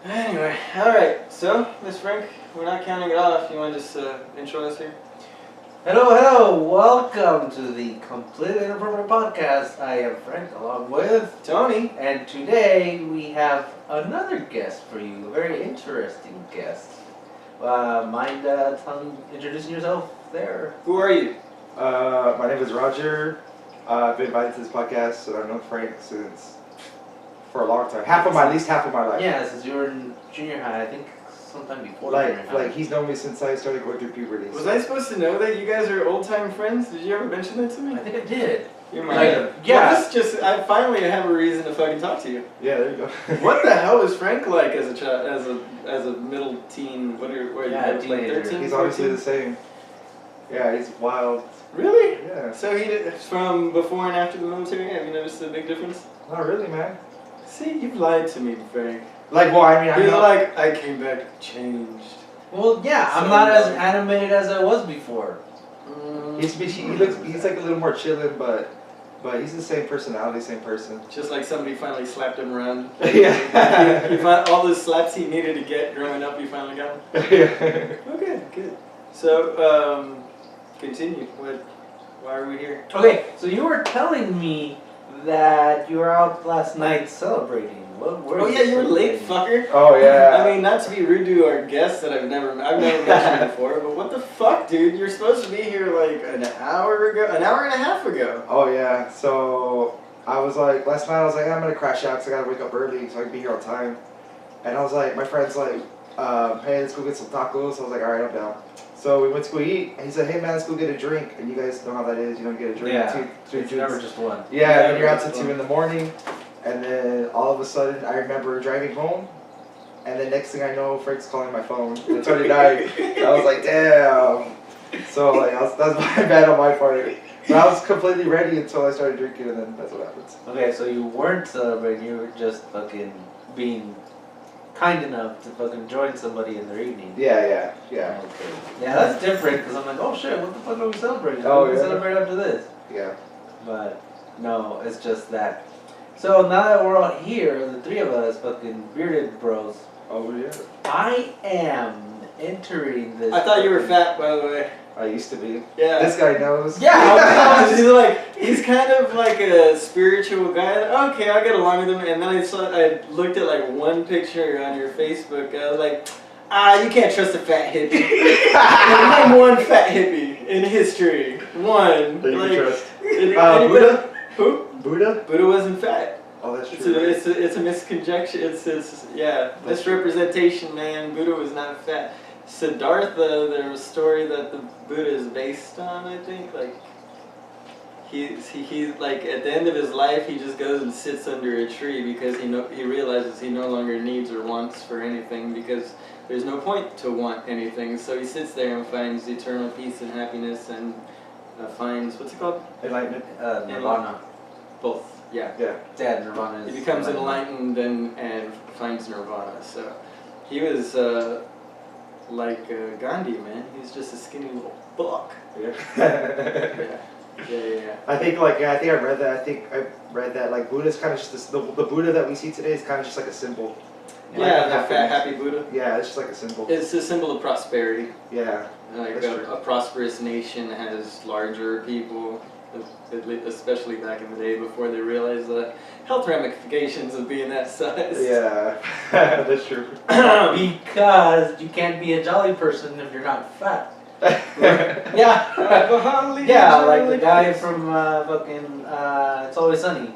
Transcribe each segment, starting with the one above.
Anyway, alright, so, Miss Frank, we're not counting it off. You want to just intro us here? Hello, welcome to the Complete Inappropriate Podcast. I am Frank, along with Tony. and today we have another guest for you, a very interesting guest. Mind introducing yourself there? Who are you? My name is Roger. I've been invited to this podcast, and I've known Frank for a long time. At least half of my life. Yeah, since you were in junior high, I think sometime before junior high. Like he's known me since I started going through puberty. Was I supposed to know that you guys are old-time friends? Did you ever mention that to me? I think I did. You might have. Yeah. Well, I finally have a reason to fucking talk to you. Yeah, there you go. What the hell was Frank like as a child, as a middle teen? What are you like teenager. 13? He's 14? obviously the same. Yeah, he's wild. Really? Yeah. So he did from before and after the military. Have you noticed a big difference? Not really, man. See, you've lied to me, Frank. Like, well, I mean, I'm You're not. like, I came back changed. Well, yeah, I'm So not as like- animated as I was before. He's like a little more chilling, but he's the same personality, same person. Just like somebody finally slapped him around. Yeah. He all the slaps he needed to get growing up, he finally got them. Yeah. Okay, good. So, continue. Why are we here? Okay, so you were telling me that you were out last night celebrating. What were Oh yeah, you were late, celebrating? fucker. Oh yeah. I mean, not to be rude to our guests that I've never mentioned before, but what the fuck, dude? You're supposed to be here like an hour and a half ago. Oh yeah, so I was like, last night I was like, I'm gonna crash out because I gotta wake up early so I can be here on time. And I was like, my friend's like, hey, let's go get some tacos. So I was like, alright, I'm down. So we went to go eat, and he said, hey man, let's go get a drink. And you guys know how that is, you don't get a drink. Yeah, two it's drinks. never just one. Yeah, and then you're out Yeah, till 2 in the morning. And then all of a sudden, I remember driving home. And then next thing I know, Frank's calling my phone. And it's already night. I was like, damn. So like, that's my bad on my part. But I was completely ready until I started drinking, and then that's what happens. Okay, so you weren't celebrating, you were just fucking being kind enough to fucking join somebody in their evening. Yeah. Okay. Yeah, that's different, because I'm like, oh shit, what the fuck are we celebrating? Oh, We can yeah. celebrate after this. Yeah. But, no, it's just that. So now that we're all here, the three of us, fucking bearded bros, Oh yeah. I am entering this. I thought you were fat, by the way. I used to be. Yeah. This guy knows. Yeah, he's kind of like a spiritual guy. Okay, I'll get along with him. And then I looked at like one picture on your Facebook. I was like, you can't trust a fat hippie. Name one fat hippie in history. One. That you Like, can trust. anybody- Buddha? Who? Buddha? Buddha wasn't fat. Oh, that's true. It's a misconjecture. Misrepresentation, man. Buddha was not fat. Siddhartha, there was a story that the Buddha is based on, I think. Like, he like at the end of his life, he just goes and sits under a tree because he realizes he no longer needs or wants for anything because there's no point to want anything. So he sits there and finds eternal peace and happiness and finds, what's it called? Enlightenment, Nirvana. Both. Yeah. Yeah, Nirvana is. He becomes enlightened and finds nirvana. So he was like Gandhi, man. He was just a skinny little fuck. Yeah. Yeah. I think I read that. I think I read that like Buddha's kind of just this, the Buddha that we see today is kind of just like a symbol. Yeah, Like, the fat, happy Buddha. Yeah, it's just like a symbol. It's a symbol of prosperity. Yeah. Like That's true. a prosperous nation has larger people, especially back in the day before they realized the health ramifications of being that size. Yeah. That's true. Because you can't be a jolly person if you're not fat. Yeah. Yeah, like the guy from fucking It's Always Sunny.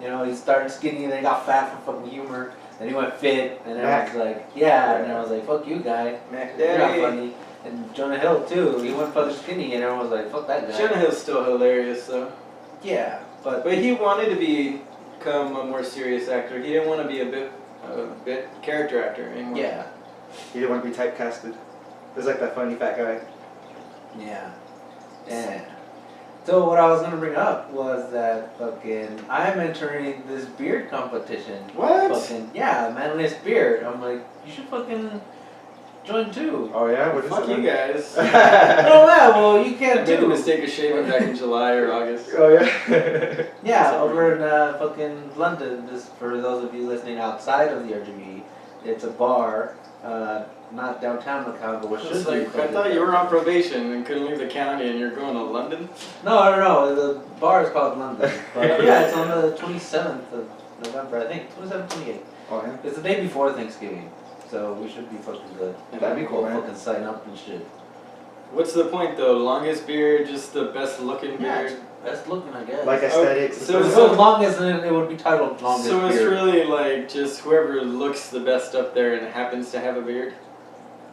You know, he started skinny and then he got fat from fucking humor. Then he went fit and everyone's like, yeah. And I was like, fuck you, guy. You're not funny. And Jonah Hill, too. He went fucking skinny and everyone was like, fuck that guy. Jonah Hill's still hilarious, though. Yeah, but But he wanted to become a more serious actor. He didn't want to be a bit character actor anymore. yeah. You didn't want to be typecasted. There's like that funny fat guy. Yeah. Yeah. So what I was gonna bring up was that fucking I'm entering this beard competition. What? Fucking yeah, manliest beard. I'm like, you should fucking join too. Oh yeah, what is Fuck it? you guys. Oh yeah, well you I can't made the do. mistake of shaving back in July or August. Oh yeah. Yeah, over in fucking London. Just for those of you listening outside of the RGB, It's a bar, not downtown Macau, but what should It's be. like, I thought you were on probation and couldn't leave the county and you're going to London? No. The bar is called London. But yeah, it's on the 27th of November, I think. 27th, 28th. Oh yeah. It's the day before Thanksgiving, so we should be fucking good. That'd be cool, We'll man. fucking sign up and shit. What's the point though? Longest beard, just the best looking beard? Best looking, I guess. Like aesthetics. So- It's so long as it would be titled longest So it's beard. really like just whoever looks the best up there and happens to have a beard?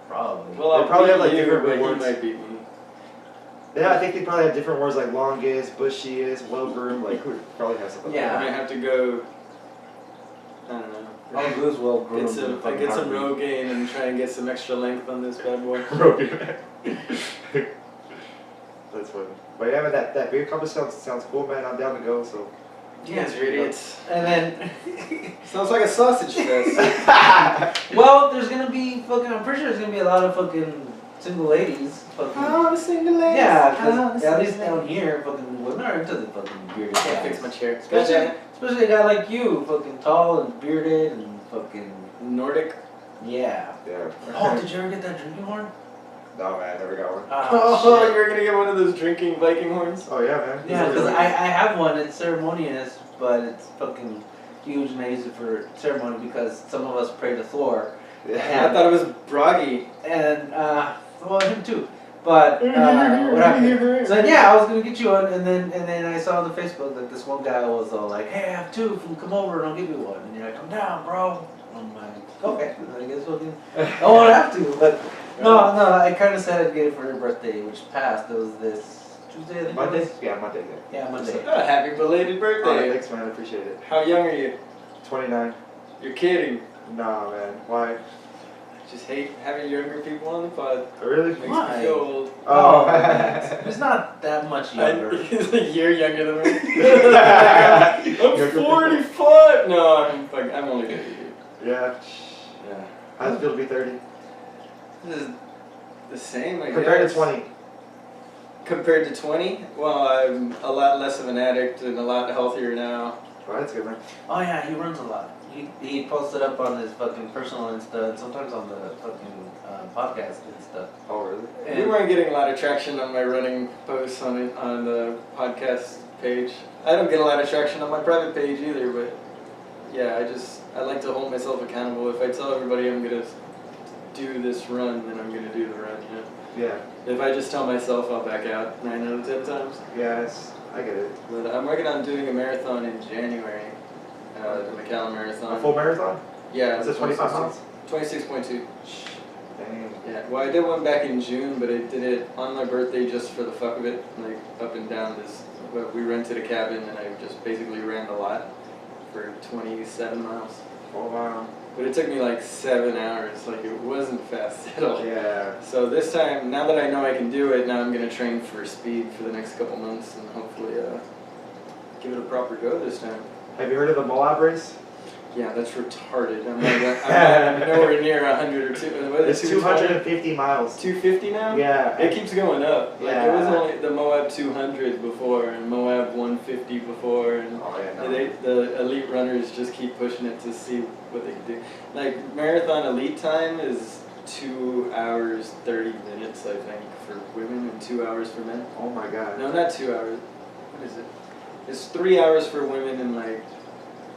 Probably. Well, They I'll probably beat have, like, you, different but words. you might beat me. Yeah, I think they probably have different words like longest, bushiest, well groomed. Like who probably has something. Yeah. I might have to go, I don't know. All blues well groomed. Get some, and fucking get some heartbeat. Rogaine and try and get some extra length on this bad boy. That's funny. But yeah, man, that beer competition sounds cool, man. I'm down to go. So. You guys are idiots. And then, Sounds like a sausage fest. well, there's gonna be fucking. I'm pretty sure there's gonna be a lot of fucking single ladies. Fucking. Oh, the single ladies. Yeah, Oh, because the at least single down here, fucking women are into the fucking bearded ladies. Can't guys. fix my chair. Especially a guy like you, fucking tall and bearded and fucking. Nordic. Yeah. Yeah. Oh, did you ever get that drinking horn? No, man, never got one. Oh, shit. you're gonna get one of those drinking Viking horns? Oh yeah, man. Yeah, because I have one. It's ceremonious, but it's fucking huge, and I use it for ceremony because some of us pray to Thor, Yeah. I thought it was Bragi. and well, him too. But what happened? So yeah, I was gonna get you one, and then I saw on the Facebook that this one guy was all like, "Hey, I have two. Come over and I'll give you one." And you're like, "Come down, bro." I'm like, "Okay, I guess I won't have to." But no, I kind of said I'd get it for your birthday, which passed. It was this Tuesday, I think. Monday? It was? Yeah, Monday. Yeah. Yeah, Monday. Oh, happy belated Oh, birthday. thanks, man. I appreciate it. How young are you? 29. You're kidding. Nah, man. Why? I just hate having younger people on the pod. Really? Makes Why? me feel old. Oh. It's not that much younger. He's a year younger than me. Younger I'm people. 45. No, I'm only 30. Yeah. Yeah. How's it feel to be 30? This is the same, I guess. Compared to 20. Compared to 20? Well, I'm a lot less of an addict and a lot healthier now. Oh, that's good, man. Oh yeah, he runs a lot. He posted up on his fucking personal Insta and sometimes on the fucking podcast and stuff. Oh, really? We weren't getting a lot of traction on my running posts on the podcast page. I don't get a lot of traction on my private page either, but yeah, I like to hold myself accountable. If I tell everybody I'm gonna do this run, then I'm gonna do the run. You know? Yeah. If I just tell myself, I'll back out 9 out of 10 times. Yes, I get it. But I'm working on doing a marathon in January, the McAllen Marathon. A full marathon? Yeah. Is it 25 miles? 26.2. Dang. Yeah, well, I did one back in June, but I did it on my birthday just for the fuck of it, like up and down this. We rented a cabin and I just basically ran a lot for 27 miles. Oh, wow. But it took me like 7 hours, like it wasn't fast at all. Yeah. So this time, now that I know I can do it, now I'm gonna train for speed for the next couple months and hopefully give it a proper go this time. Have you heard of the Moab race? Yeah, that's retarded. I'm nowhere near 100 or 2. What is It's it, 250 miles. 250 now? Yeah. It keeps going up. Like it was Yeah. only the Moab 200 before and Moab 150 before, and Oh, yeah, no. the elite runners just keep pushing it to see what they can do. Like marathon elite time is 2 hours 30 minutes, I think, for women and 2 hours for men. Oh, my God. No, not 2 hours. What is it? It's 3 hours for women and like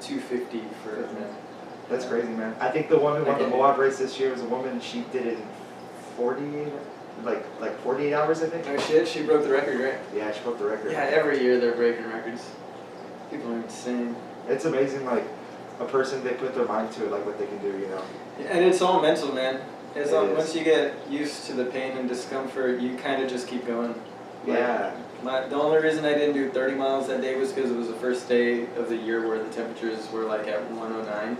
250 for men. That's crazy, man. I think the one who won the Okay. Moab race this year was a woman. She did it in 48 hours, I think. Oh shit, she broke the record, right? Yeah, she broke the record. Yeah, every year they're breaking records. People are insane. It's amazing, like, a person, they put their mind to it, like, what they can do, you know? And it's all mental, man. It's all, It is. once you get used to the pain and discomfort, you kind of just keep going. Like, Yeah. The only reason I didn't do 30 miles that day was because it was the first day of the year where the temperatures were like at 109.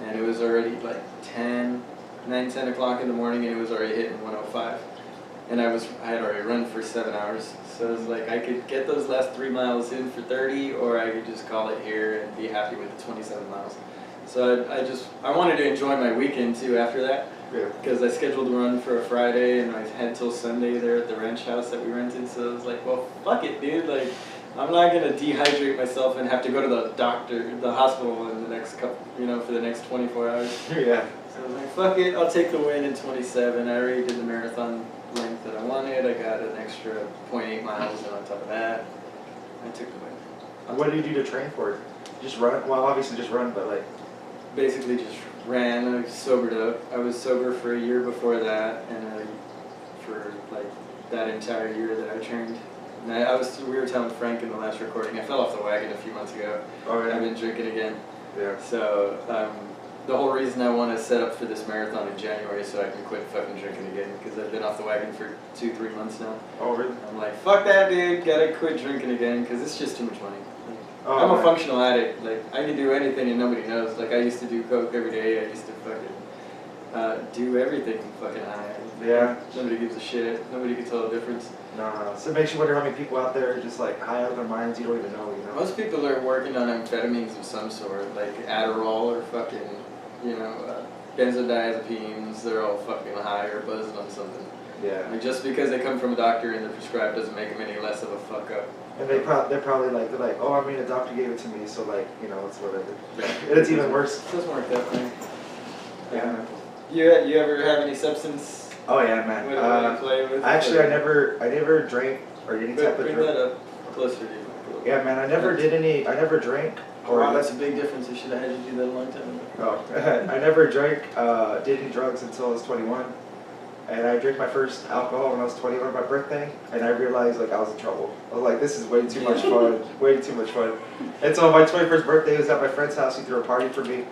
And it was already like 9, 10 o'clock in the morning and it was already hitting 105. And I had already run for 7 hours. So it was like I could get those last 3 miles in for 30 or I could just call it here and be happy with the 27 miles. So I wanted to enjoy my weekend too after that. Yeah. Because I scheduled to run for a Friday and I had till Sunday there at the ranch house that we rented. So I was like, well, fuck it, dude. Like, I'm not gonna dehydrate myself and have to go to the hospital in the next couple, for the next 24 hours. Yeah. So I was like, fuck it, I'll take the win in 27. I already did the marathon length that I wanted. I got an extra 0.8 miles, and on top of that, I took the win. What do you do to train for it? Just run? Well, obviously just run, but like... Basically just ran. I sobered up. I was sober for a year before that, and for like that entire year that I trained. And we were telling Frank in the last recording, I fell off the wagon a few months ago. Oh, yeah. I've been drinking again. Yeah. So the whole reason I want to set up for this marathon in January is so I can quit fucking drinking again, because I've been off the wagon for 2-3 months now. Oh, really? I'm like, fuck that, dude. Gotta quit drinking again, because it's just too much money. Oh, I'm a man. functional addict. Like, I can do anything and nobody knows. Like, I used to do coke every day. I used to fucking do everything fucking high. Yeah. Nobody gives a shit. Nobody can tell the difference. No. So it makes you wonder how many people out there are just like high out of their minds you don't even know, Most people are working on amphetamines of some sort, like Adderall or fucking, benzodiazepines. They're all fucking high or buzzed on something. Yeah. Like, just because they come from a doctor and they're prescribed doesn't make them any less of a fuck up. And they're probably like, oh, I mean, a doctor gave it to me, so like, it's whatever. And it's even worse. It doesn't work that way. Yeah. You ever have any substance? Oh yeah, man. What do you play with? Actually, I never drank or did any type of Bring drink. that up closer to you. Yeah, man, I never drank. Oh, wow, that's a big difference. I should have had you do that a long time ago. Oh, I never drank, did any drugs until I was 21. And I drank my first alcohol when I was 21 on my birthday, and I realized like I was in trouble. I was like, this is way too much fun, way too much fun. And so my 21st birthday was at my friend's house. He threw a party for me,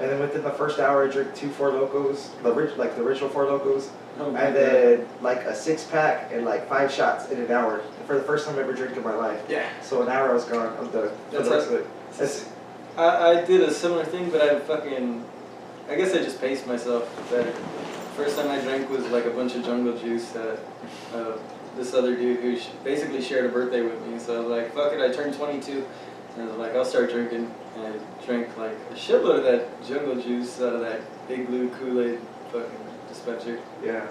and then within the first hour, I drank 2 Four Locos, the original Four Locos, and then like a 6-pack and like 5 shots in an hour for the first time I ever drank in my life. Yeah. So an hour I was gone. I was done for the rest of it. I did a similar thing, but I guess I just paced myself better. First time I drank was like a bunch of jungle juice that this other dude who basically shared a birthday with me. So I was like, fuck it, I turned 22. And I was like, I'll start drinking. And I drank like a shitload of that jungle juice out of that Igloo Kool-Aid fucking dispenser. Yeah.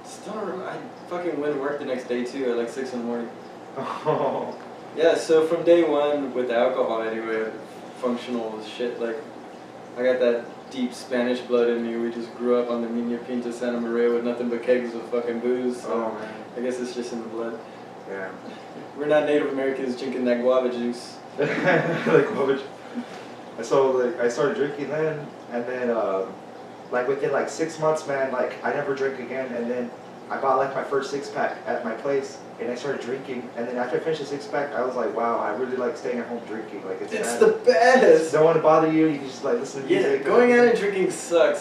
Still don't remember. I fucking went to work the next day too at like 6 in the morning. Oh. Yeah, so from day one with alcohol anyway, functional as shit. Like, I got that deep Spanish blood in me. We just grew up on the Niña Pinta Santa Maria with nothing but kegs of fucking booze. So Oh man. I guess it's just in the blood. Yeah. We're not Native Americans drinking that guava juice. Like what? So like I started drinking then, and then like within like 6 months, man, like I never drank again, and then I bought like my first 6-pack at my place, and I started drinking, and then after I finished the 6-pack, I was like, wow, I really like staying at home drinking. Like it's the best. Don't want to bother you. You can just like listen to music. Yeah, going out and drinking sucks.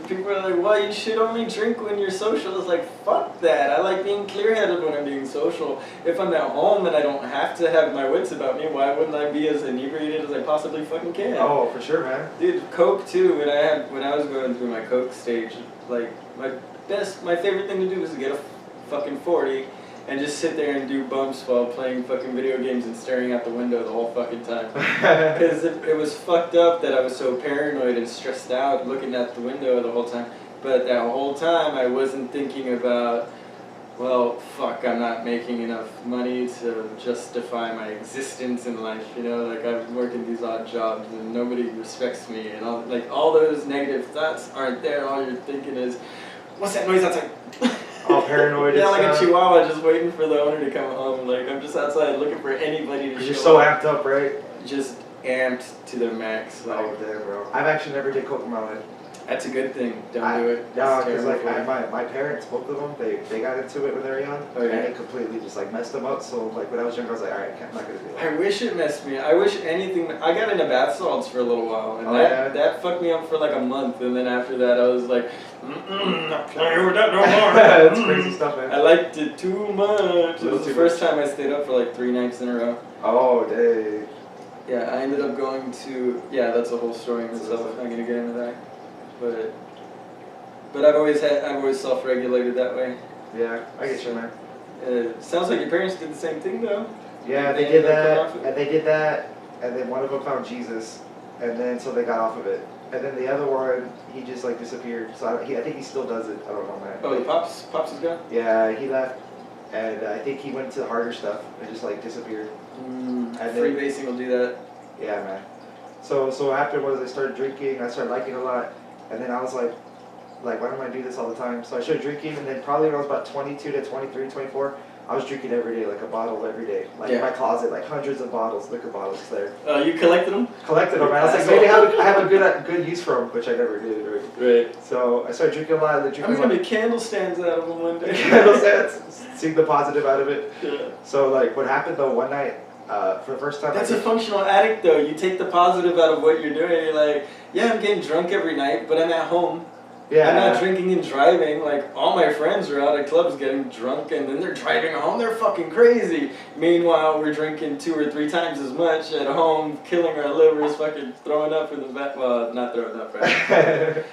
People are like, well, you should only drink when you're social. It's like, fuck that. I like being clear-headed when I'm being social. If I'm at home and I don't have to have my wits about me, why wouldn't I be as inebriated as I possibly fucking can? Oh, for sure, man. Dude, Coke too. When I was going through my Coke stage, like my favorite thing to do was to get a fucking 40 and just sit there and do bumps while playing fucking video games and staring out the window the whole fucking time. Because it was fucked up that I was so paranoid and stressed out looking at the window the whole time. But that whole time I wasn't thinking about, well, fuck, I'm not making enough money to justify my existence in life, like I'm working these odd jobs and nobody respects me and all those negative thoughts aren't there. All you're thinking is, what's that noise outside? All paranoid. Yeah, like a chihuahua just waiting for the owner to come home. Like, I'm just outside looking for anybody to show up. You're so amped up, right? Just amped to the max. Like, Oh, damn, bro. I've actually never did coke in my life. that's a good thing. Don't do it. No, It's because like terrible for you. my parents, both of them, they got into it when they were young, Oh, yeah. and it completely just like messed them up. So like when I was younger, I was like, all right, I'm not gonna do I that. wish it messed me. I wish anything. I got into bath salts for a little while, and Oh, that yeah? that fucked me up for like a month. And then after that, I was like, not playing with that no more. That's crazy stuff, man. I liked it too much. It was the Too first time I stayed up for like 3 nights in a row. Oh, dang. Yeah, I ended up going to. Yeah, that's a whole story in That's itself. awesome. I'm gonna get into that, but I've always self-regulated that way. Yeah, I get you, man. Sounds like your parents did the same thing though. Yeah, they did that, and then one of them found Jesus, and then so they got off of it. And then the other one, he just like disappeared. So I think he still does it. I don't know, man. Oh, the pops is gone. Yeah, he left. and I think he went to the harder stuff and just like disappeared. Freebasing will do that. Yeah, man. So what happened was I started drinking. I started liking it a lot, and then I was like, why don't I do this all the time? So I started drinking, and then probably when I was about 22 to 23, 24, I was drinking every day, like a bottle every day. Like in my closet, like hundreds of bottles, liquor bottles there. You collected them? Collected them, and I was like, maybe I have a good use for them, which I never did. Right. So I started drinking a lot. I'm gonna make candle stands out of them one day. Candle stands, seeing the positive out of it. Yeah. So like, what happened though? One night, for the first time. That's a functional addict though. You take the positive out of what you're doing. You're like, yeah, I'm getting drunk every night, but I'm at home. Yeah. I'm not drinking and driving. Like, all my friends are out at clubs getting drunk and then they're driving home. They're fucking crazy. Meanwhile, we're drinking 2 or 3 times as much at home, killing our livers, fucking throwing up in the back. Well, not throwing up, right?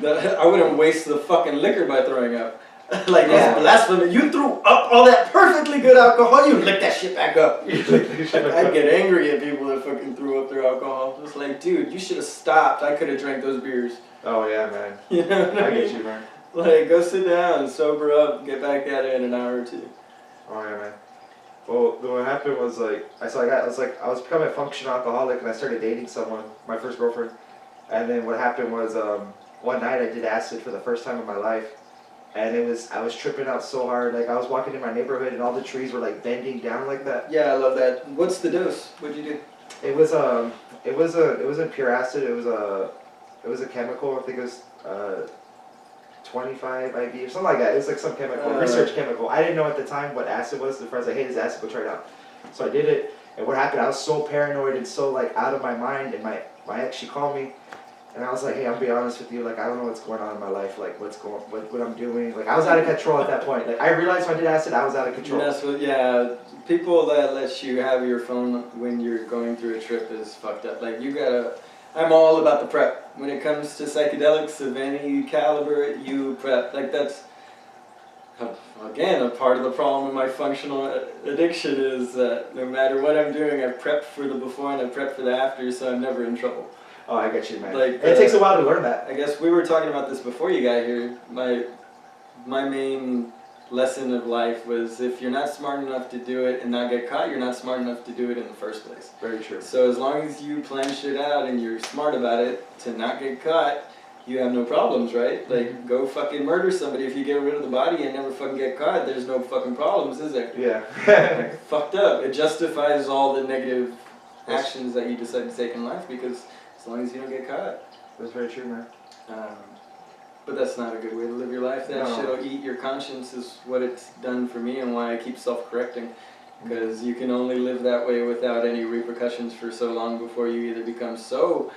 I wouldn't waste the fucking liquor by throwing up. Like, that's blasphemy. You threw up all that perfectly good alcohol, you lick that shit back up. I'd get angry at people that fucking threw up their alcohol. Just like, dude, you should have stopped. I could have drank those beers. Oh yeah, man. You know what I mean? Get you, man. Like, go sit down, sober up, get back at it in an hour or 2. Oh yeah, man. Well, what happened was like, I was becoming a functional alcoholic, and I started dating someone, my first girlfriend. And then what happened was, one night I did acid for the first time in my life, and I was tripping out so hard. Like I was walking in my neighborhood, and all the trees were like bending down like that. Yeah, I love that. What's the dose? What'd you do? It wasn't pure acid. It was a chemical. I think it was 25 IV or something like that. It was like some chemical, research chemical. I didn't know at the time what acid was. The friends like, hey, this acid, go try it out. So I did it, and what happened? I was so paranoid and so like out of my mind. And my ex, she called me, and I was like, hey, I'll be honest with you. Like I don't know what's going on in my life. Like what I'm doing. Like I was out of control at that point. Like I realized when I did acid, I was out of control. That's what. Yeah, people that let you have your phone when you're going through a trip is fucked up. Like you gotta. I'm all about the prep. When it comes to psychedelics of any caliber, you prep. Like that's, again, a part of the problem with my functional addiction is that no matter what I'm doing, I prep for the before and I prep for the after, so I'm never in trouble. Oh, I get you, man. Like, it takes a while to learn that. I guess we were talking about this before you got here. My main lesson of life was if you're not smart enough to do it and not get caught, you're not smart enough to do it in the first place. Very true. So as long as you plan shit out and you're smart about it to not get caught, you have no problems, right? Like, go fucking murder somebody. If you get rid of the body and never fucking get caught, there's no fucking problems, is there? Yeah. Like, fucked up. It justifies all the negative actions that you decide to take in life because as long as you don't get caught. That's very true, man. But that's not a good way to live your life. That shit'll eat your conscience is what it's done for me and why I keep self-correcting. Because you can only live that way without any repercussions for so long before you either become so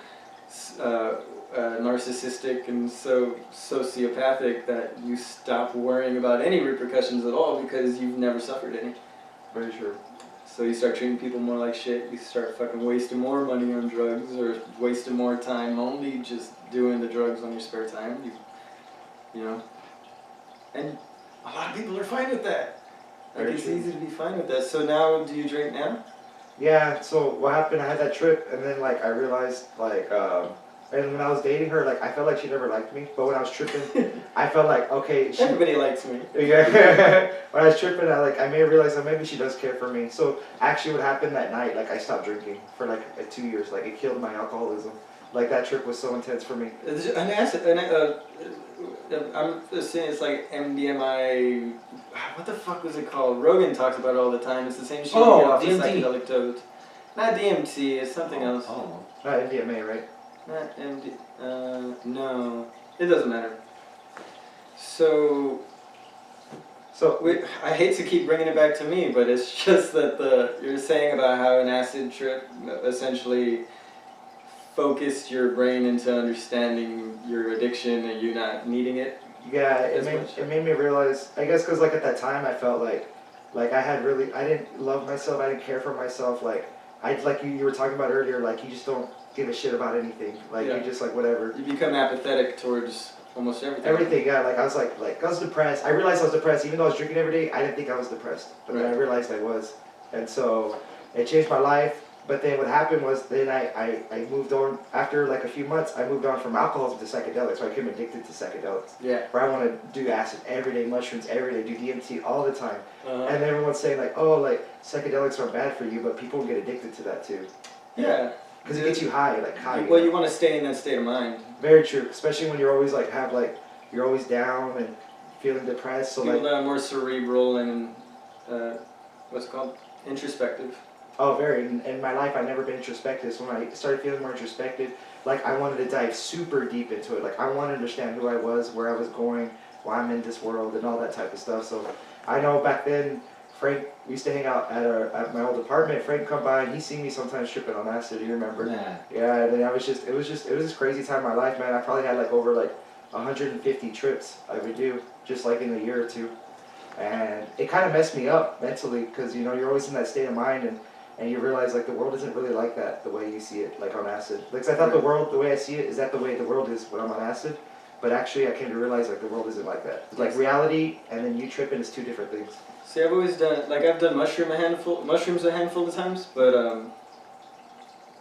narcissistic and so sociopathic that you stop worrying about any repercussions at all because you've never suffered any. Very true. So you start treating people more like shit, you start fucking wasting more money on drugs or wasting more time only just doing the drugs on your spare time. You know, and a lot of people are fine with that. Like it's easy to be fine with that. So now, do you drink now? Yeah. So what happened? I had that trip, and then like I realized like, and when I was dating her, like I felt like she never liked me. But when I was tripping, I felt like okay. Everybody likes me. Yeah. When I was tripping, I may have realized that maybe she does care for me. So actually, what happened that night? Like I stopped drinking for like 2 years. Like it killed my alcoholism. Like that trip was so intense for me. An acid, I'm just saying it's like MDMA. What the fuck was it called? Rogan talks about it all the time. It's the same shit you get off the psychedelic toads. Not DMT. It's something else. Oh. Not MDMA, right? Not MD. No, it doesn't matter. So I hate to keep bringing it back to me, but it's just that you're saying about how an acid trip essentially focused your brain into understanding your addiction and you not needing it. Yeah, it made me realize. I guess because like at that time I felt like I didn't love myself. I didn't care for myself. Like you were talking about earlier. Like you just don't give a shit about anything. Like you just like whatever. You become apathetic towards almost everything. Everything, yeah. Like I was like I was depressed. I realized I was depressed, even though I was drinking every day. I didn't think I was depressed, but then I realized I was, and so it changed my life. But then what happened was then I moved on after like a few months. I moved on from alcoholism to psychedelics. So I became addicted to psychedelics. Yeah. Where I want to do acid every day, mushrooms every day, do DMT all the time. Uh-huh. And everyone's saying like, oh, like psychedelics are bad for you, but people get addicted to that too. Yeah. Because it gets you high, like high. Well, you want to stay in that state of mind. Very true, especially when you're always like you're always down and feeling depressed. So People like, that are more cerebral and what's it called? Introspective. oh, very. In my life, I've never been introspective. So when I started feeling more introspective, like I wanted to dive super deep into it. Like I wanted to understand who I was, where I was going, why I'm in this world, and all that type of stuff. So I know back then, Frank, we used to hang out at my old apartment. Frank would come by and he seen me sometimes tripping on acid. You remember? Yeah. Yeah. And then it was this crazy time in my life, man. I probably had like over like 150 trips I would do just like in a year or two, and it kind of messed me up mentally because you know you're always in that state of mind and you realize like the world isn't really like that the way you see it like on acid. Like 'cause I thought the world, the way I see it, is that the way the world is when I'm on acid, but actually I came to realize like the world isn't like that. It's like reality and then you tripping is two different things. See, I've always done I've done mushrooms a handful of times, but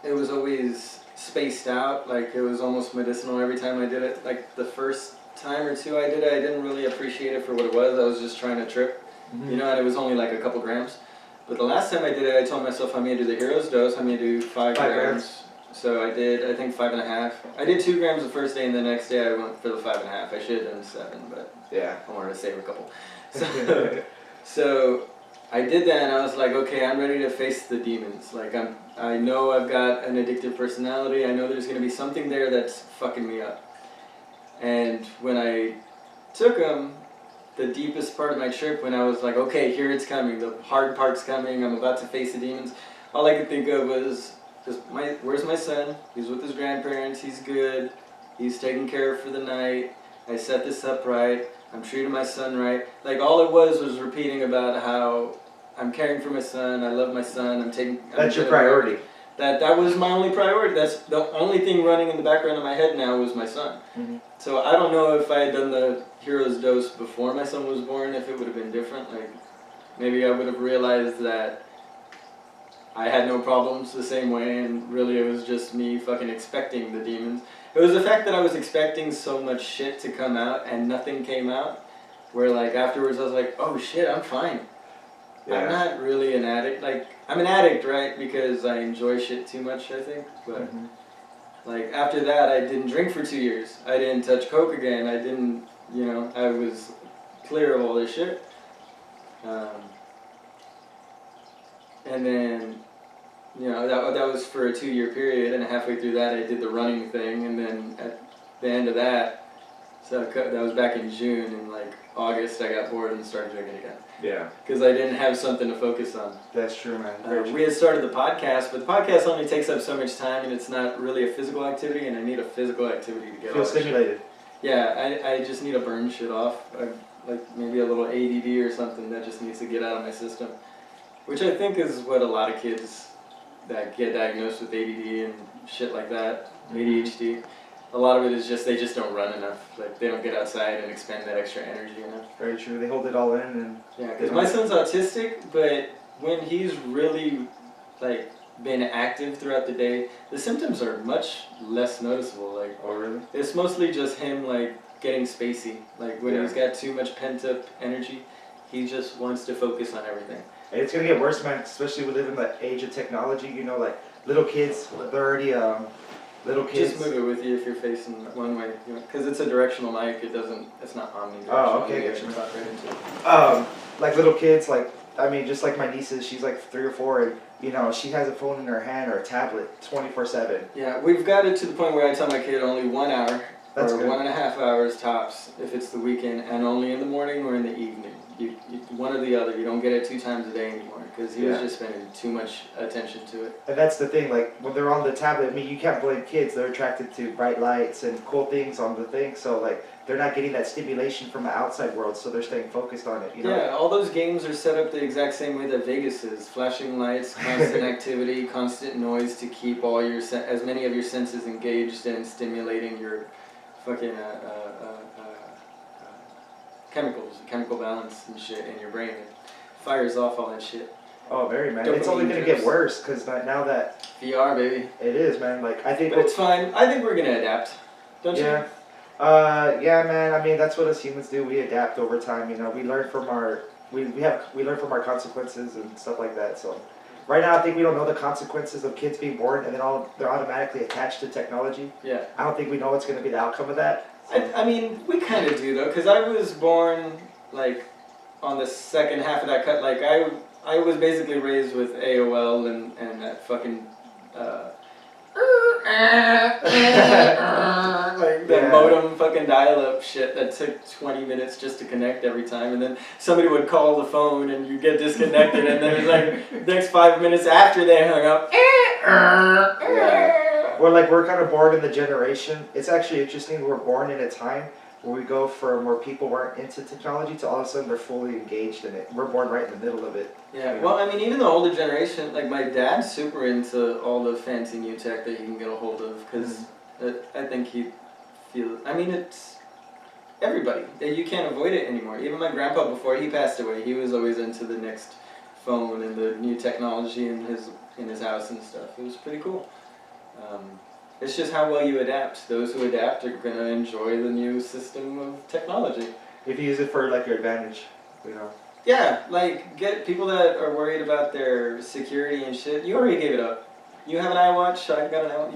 it was always spaced out. Like it was almost medicinal every time I did it. Like the first time or two I did it, I didn't really appreciate it for what it was. I was just trying to trip, you know, and it was only like a couple grams. But the last time I did it, I told myself I'm going to do the hero's dose. I'm going to do 5 grams. So I did, I think 5.5. I did 2 grams the first day, and the next day I went for the 5.5. I should have done 7, but yeah, I wanted to save a couple. So I did that, and I was like, okay, I'm ready to face the demons. Like I know I've got an addictive personality. I know there's going to be something there that's fucking me up. And when I took them, the deepest part of my trip, when I was like, okay, here it's coming, the hard part's coming, I'm about to face the demons, all I could think of was, where's my son? He's with his grandparents, he's good, he's taken care of for the night, I set this up right, I'm treating my son right. Like all it was repeating about how I'm caring for my son, I love my son, That's your priority. That was my only priority. That's the only thing running in the background of my head now was my son. Mm-hmm. So I don't know if I had done the hero's dose before my son was born, if it would have been different. Like maybe I would have realized that I had no problems the same way, and really it was just me fucking expecting the demons. It was the fact that I was expecting so much shit to come out and nothing came out, where like afterwards I was like, oh shit, I'm fine. Yeah. I'm not really an addict. Like, I'm an addict, right, because I enjoy shit too much, I think. But, like, after that, I didn't drink for 2 years. I didn't touch coke again. I didn't, you know, I was clear of all this shit. And then, you know, that was for a 2-year period, and halfway through that, I did the running thing, and then at the end of that, so that was back in June, and like August, I got bored and started drinking again. Yeah. Because I didn't have something to focus on. That's true, man. We had started the podcast, but the podcast only takes up so much time, and it's not really a physical activity, and I need a physical activity to get feel all stimulated. Yeah, I just need to burn shit off. Like maybe a little ADD or something that just needs to get out of my system. Which I think is what a lot of kids that get diagnosed with ADD and shit like that, ADHD, a lot of it is just they just don't run enough. Like they don't get outside and expend that extra energy enough. Very true. They hold it all in and. Yeah, because my son's autistic, but when he's really like been active throughout the day, the symptoms are much less noticeable. Like, oh really? It's mostly just him like getting spacey. Like when he's got too much pent up energy, he just wants to focus on everything. And it's gonna get worse, man. Especially we live in the age of technology. You know, like little kids, they're already little kids. Just move it with you if you're facing one way, because it's a directional mic. It's not omnidirectional. Oh, okay, you gotcha. can talk right into it. Like little kids, like I mean, just like my nieces, she's like 3 or 4, and you know, she has a phone in her hand or a tablet 24/7. Yeah, we've got it to the point where I tell my kid only 1 hour That's or good. 1.5 hours tops if it's the weekend, and only in the morning or in the evening. You one or the other. You don't get it 2 times a day anymore because he was just spending too much attention to it. And that's the thing, like when they're on the tablet, I mean, you can't blame kids. They're attracted to bright lights and cool things on the thing, so like they're not getting that stimulation from the outside world, so they're staying focused on it. You know? Yeah, all those games are set up the exact same way that Vegas is. Flashing lights, constant activity, constant noise to keep all your as many of your senses engaged and stimulating your fucking chemicals, chemical balance and shit in your brain. It fires off all that shit. Oh, very, man. It's only going to get worse because now that... VR, baby. It is, man. Like, I think... But it's fine. I think we're going to adapt. Don't you? Yeah, man. I mean, that's what us humans do. We adapt over time, you know. We learn from our... We learn from our consequences and stuff like that, so... Right now, I think we don't know the consequences of kids being born and then they're automatically attached to technology. Yeah. I don't think we know what's going to be the outcome of that. So. I mean, we kind of do, though, because I was born, like, on the second half of that cut. Like, I was basically raised with AOL and that fucking... like the modem fucking dial-up shit that took 20 minutes just to connect every time, and then somebody would call the phone and you get disconnected, and then it's like next 5 minutes after they hung up. Yeah. Well, like, we're kind of born in the generation. It's actually interesting. We're born in a time where we go from where people weren't into technology to all of a sudden they're fully engaged in it. We're born right in the middle of it. Yeah, you know? Well, I mean, even the older generation, like my dad's super into all the fancy new tech that you can get a hold of, because I think he feels, I mean, it's everybody. You can't avoid it anymore. Even my grandpa, before he passed away, he was always into the next phone and the new technology in his house and stuff. It was pretty cool. It's just how well you adapt. Those who adapt are going to enjoy the new system of technology. If you use it for, like, your advantage, you know. Yeah, like, get people that are worried about their security and shit. You already gave it up. You have an iWatch, I got an iWatch.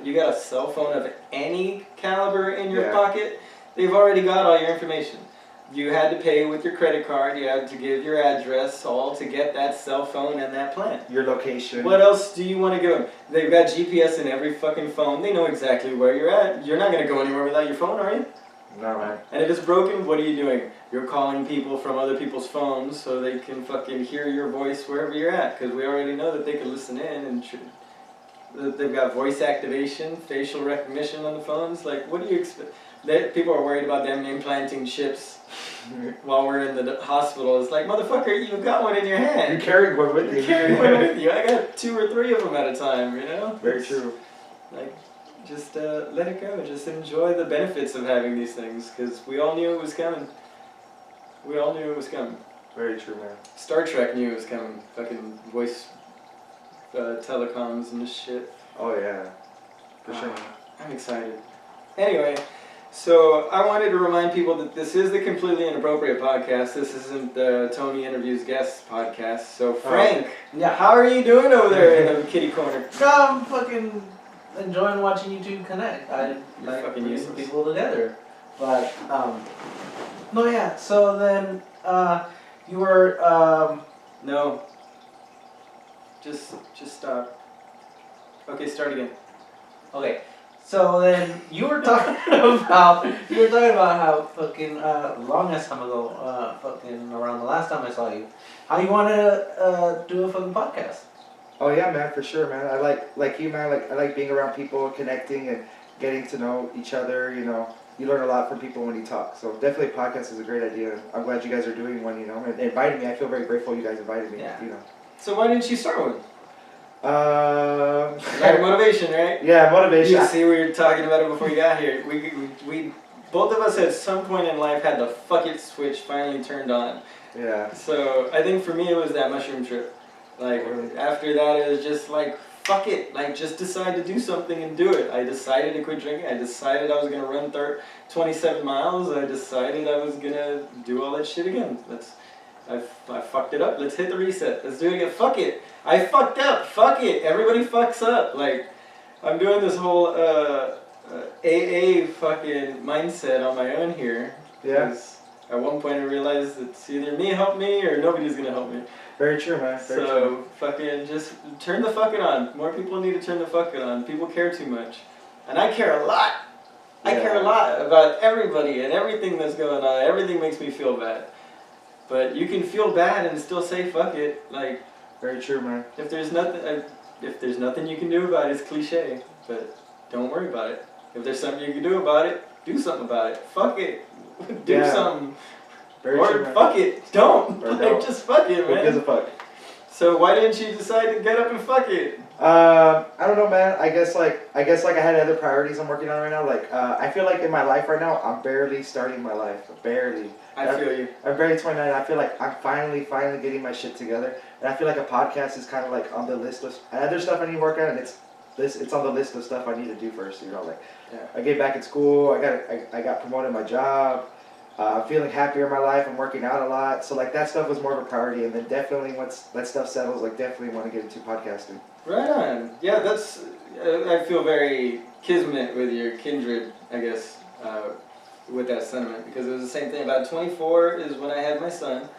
You got a cell phone of any caliber in your pocket. They've already got all your information. You had to pay with your credit card. You had to give your address, all to get that cell phone and that plan. Your location. What else do you want to give them? They've got GPS in every fucking phone. They know exactly where you're at. You're not going to go anywhere without your phone, are you? No, man. And if it's broken, what are you doing? You're calling people from other people's phones so they can fucking hear your voice wherever you're at. Because we already know that they can listen in and they've got voice activation, facial recognition on the phones. Like, what do you expect? People are worried about them implanting chips while we're in the hospital. It's like, motherfucker, you've got one in your hand. You're carrying one with you. You're carrying one with you. I got 2 or 3 of them at a time, you know? Very true. Like, just let it go. Just enjoy the benefits of having these things, because we all knew it was coming. We all knew it was coming. Very true, man. Star Trek knew it was coming. Fucking voice telecoms and this shit. Oh, yeah. For sure. I'm excited. Anyway, so I wanted to remind people that this is the Completely Inappropriate podcast. This isn't the Tony Interviews Guest podcast. So, Frank, how are you doing over there in the kitty corner? I'm fucking enjoying watching you two connect. I like putting people together. But, no, yeah, so then, you were, No. Just stop. Okay, start again. Okay. So then you were talking about how fucking long as time ago, fucking around the last time I saw you, how you want to do a fucking podcast. Oh yeah, man, for sure, man. I like you, man. I like being around people, connecting, and getting to know each other. You know, you learn a lot from people when you talk. So definitely, podcast is a great idea. I'm glad you guys are doing one. You know, and inviting me. I feel very grateful you guys invited me. Yeah. You know. So why didn't you start one? Like motivation, right? Yeah, motivation. You see, we were talking about it before you got here. We both of us at some point in life had the fuck it switch finally turned on. Yeah. So I think for me it was that mushroom trip. Like after that it was just like fuck it, like just decide to do something and do it. I decided to quit drinking. I decided I was gonna run 27 miles. I decided I was gonna do all that shit again. I fucked it up. Let's hit the reset. Let's do it again. Fuck it. I fucked up. Fuck it. Everybody fucks up. Like, I'm doing this whole AA fucking mindset on my own here. Yeah. At one point I realized it's either me help me or nobody's gonna help me. Very true, man. Very true. Fucking just turn the fucking on. More people need to turn the fucking on. People care too much. And I care a lot. I care a lot about everybody and everything that's going on. Everything makes me feel bad. But you can feel bad and still say fuck it. Like, very true, man. If there's nothing you can do about it, it's cliche. But don't worry about it. If there's something you can do about it, do something about it. Fuck it. Do something. Very or true, man. fuck it. Don't. Or like, don't. Just fuck it, man. Who gives a fuck? So why didn't you decide to get up and fuck it? I don't know, man. I guess like I guess like I had other priorities I'm working on right now. Like I feel like in my life right now, I'm barely starting my life. Barely. I feel you. I'm barely 29. I feel like I'm finally getting my shit together. And I feel like a podcast is kind of like on the list of other stuff I need to work on, and it's on the list of stuff I need to do first. You know, like I get back in school. I got promoted in my job. I'm feeling happier in my life. I'm working out a lot. So like that stuff was more of a priority. And then definitely once that stuff settles, like definitely want to get into podcasting. Right on. Yeah, that's. I feel very kismet with your kindred, I guess, with that sentiment, because it was the same thing. About 24 is when I had my son,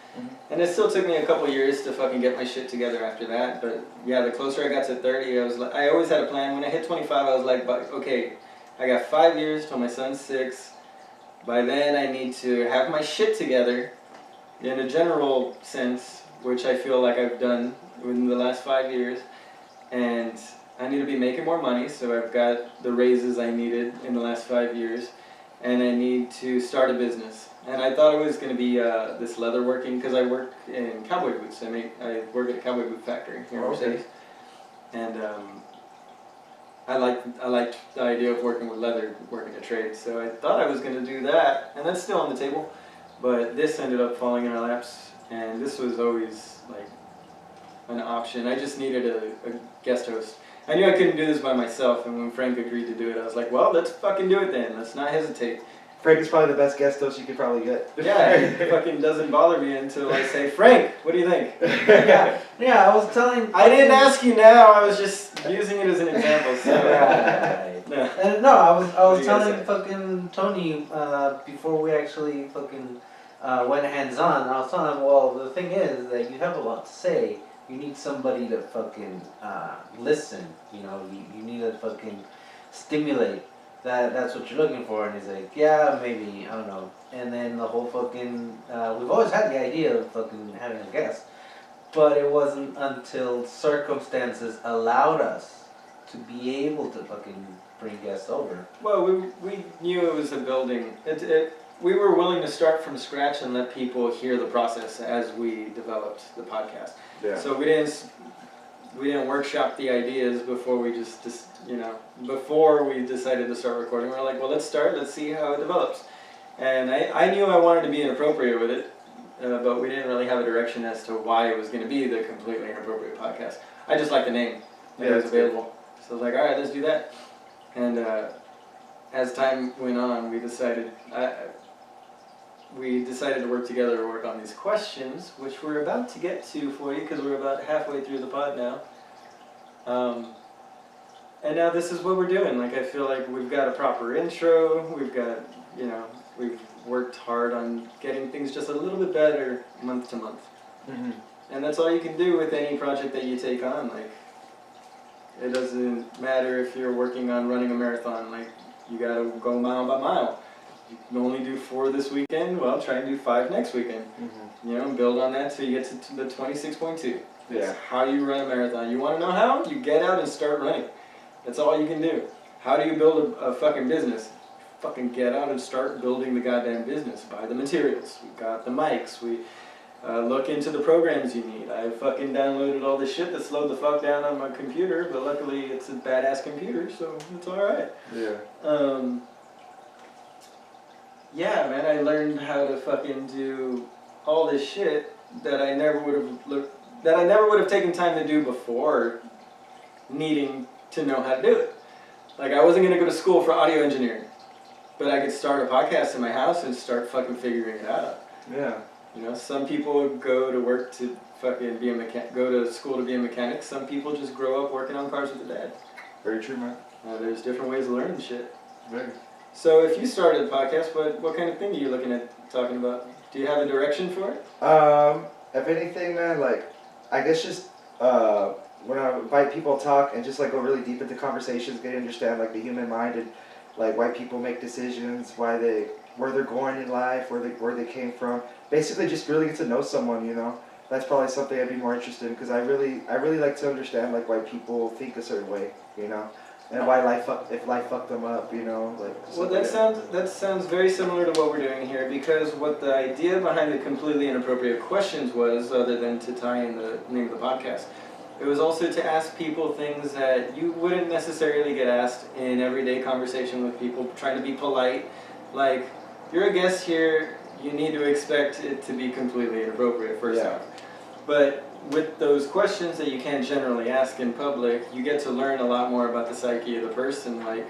and it still took me a couple years to fucking get my shit together after that. But yeah, the closer I got to 30, I always had a plan. When I hit 25, I was like, okay, I got 5 years till my son's 6. By then, I need to have my shit together, in a general sense, which I feel like I've done within the last 5 years, and I need to be making more money, so I've got the raises I needed in the last 5 years, and I need to start a business. And I thought it was going to be this leather working, because I work in cowboy boots. I work at a cowboy boot factory here in Mercedes, and I liked the idea of working with leather, working a trade. So I thought I was going to do that, and that's still on the table. But this ended up falling in our laps, and this was always like an option. I just needed a guest host. I knew I couldn't do this by myself, and when Frank agreed to do it, I was like, well, let's fucking do it then. Let's not hesitate. Frank is probably the best guest host you could probably get. Yeah, it fucking doesn't bother me until I say, Frank, what do you think? Yeah, I was telling... I didn't ask you now, I was just using it as an example, so... Right. No. And no, I was you gotta telling fucking Tony, before we actually fucking went hands-on, I was telling him, well, the thing is that you have a lot to say. You need somebody to fucking listen, you know, you need to fucking stimulate. That's what you're looking for. And he's like, yeah, maybe, I don't know. And then the whole fucking, we've always had the idea of fucking having a guest, but it wasn't until circumstances allowed us to be able to fucking bring guests over. Well, we knew it was a building. We were willing to start from scratch and let people hear the process as we developed the podcast. Yeah. So we didn't workshop the ideas before we before we decided to start recording. We were like, well, let's start. Let's see how it develops. And I knew I wanted to be inappropriate with it, but we didn't really have a direction as to why it was going to be the Completely Inappropriate podcast. I just liked the name. It was available. So I was like, all right, let's do that. And as time went on, we decided to work together to work on these questions, which we're about to get to for you because we're about halfway through the pod now. And now this is what we're doing. Like, I feel like we've got a proper intro. We've got, we've worked hard on getting things just a little bit better month to month. Mm-hmm. And that's all you can do with any project that you take on. Like, it doesn't matter if you're working on running a marathon. Like, you gotta go mile by mile. You can only do 4 this weekend. Well, try and do 5 next weekend. Mm-hmm. And build on that till you get to the 26.2. Yeah. That's how you run a marathon. You want to know how? You get out and start running. That's all you can do. How do you build a fucking business? Fucking get out and start building the goddamn business. Buy the materials. We got the mics. We look into the programs you need. I fucking downloaded all this shit that slowed the fuck down on my computer, but luckily it's a badass computer, so it's alright. Yeah. Yeah, man, I learned how to fucking do all this shit that I never would have taken time to do before needing to know how to do it. Like, I wasn't gonna go to school for audio engineering, but I could start a podcast in my house and start fucking figuring it out. Yeah. Some people go to work to fucking be a go to school to be a mechanic. Some people just grow up working on cars with their dad. Very true, man. There's different ways of learning shit. Very. So if you started a podcast, what kind of thing are you looking at talking about? Do you have a direction for it? If anything, man, like, I guess just when I invite people to talk and just like go really deep into conversations, get to understand like the human mind and like why people make decisions, where they're going in life, where they came from. Basically, just really get to know someone. That's probably something I'd be more interested in because I really like to understand like why people think a certain way. And why if life fucked them up, like. Well, that sounds very similar to what we're doing here, because what the idea behind the Completely Inappropriate questions was, other than to tie in the name of the podcast, It was also to ask people things that you wouldn't necessarily get asked in everyday conversation with people, trying to be polite. Like, you're a guest here, you need to expect it to be completely inappropriate, first off. But with those questions that you can't generally ask in public, you get to learn a lot more about the psyche of the person. Like,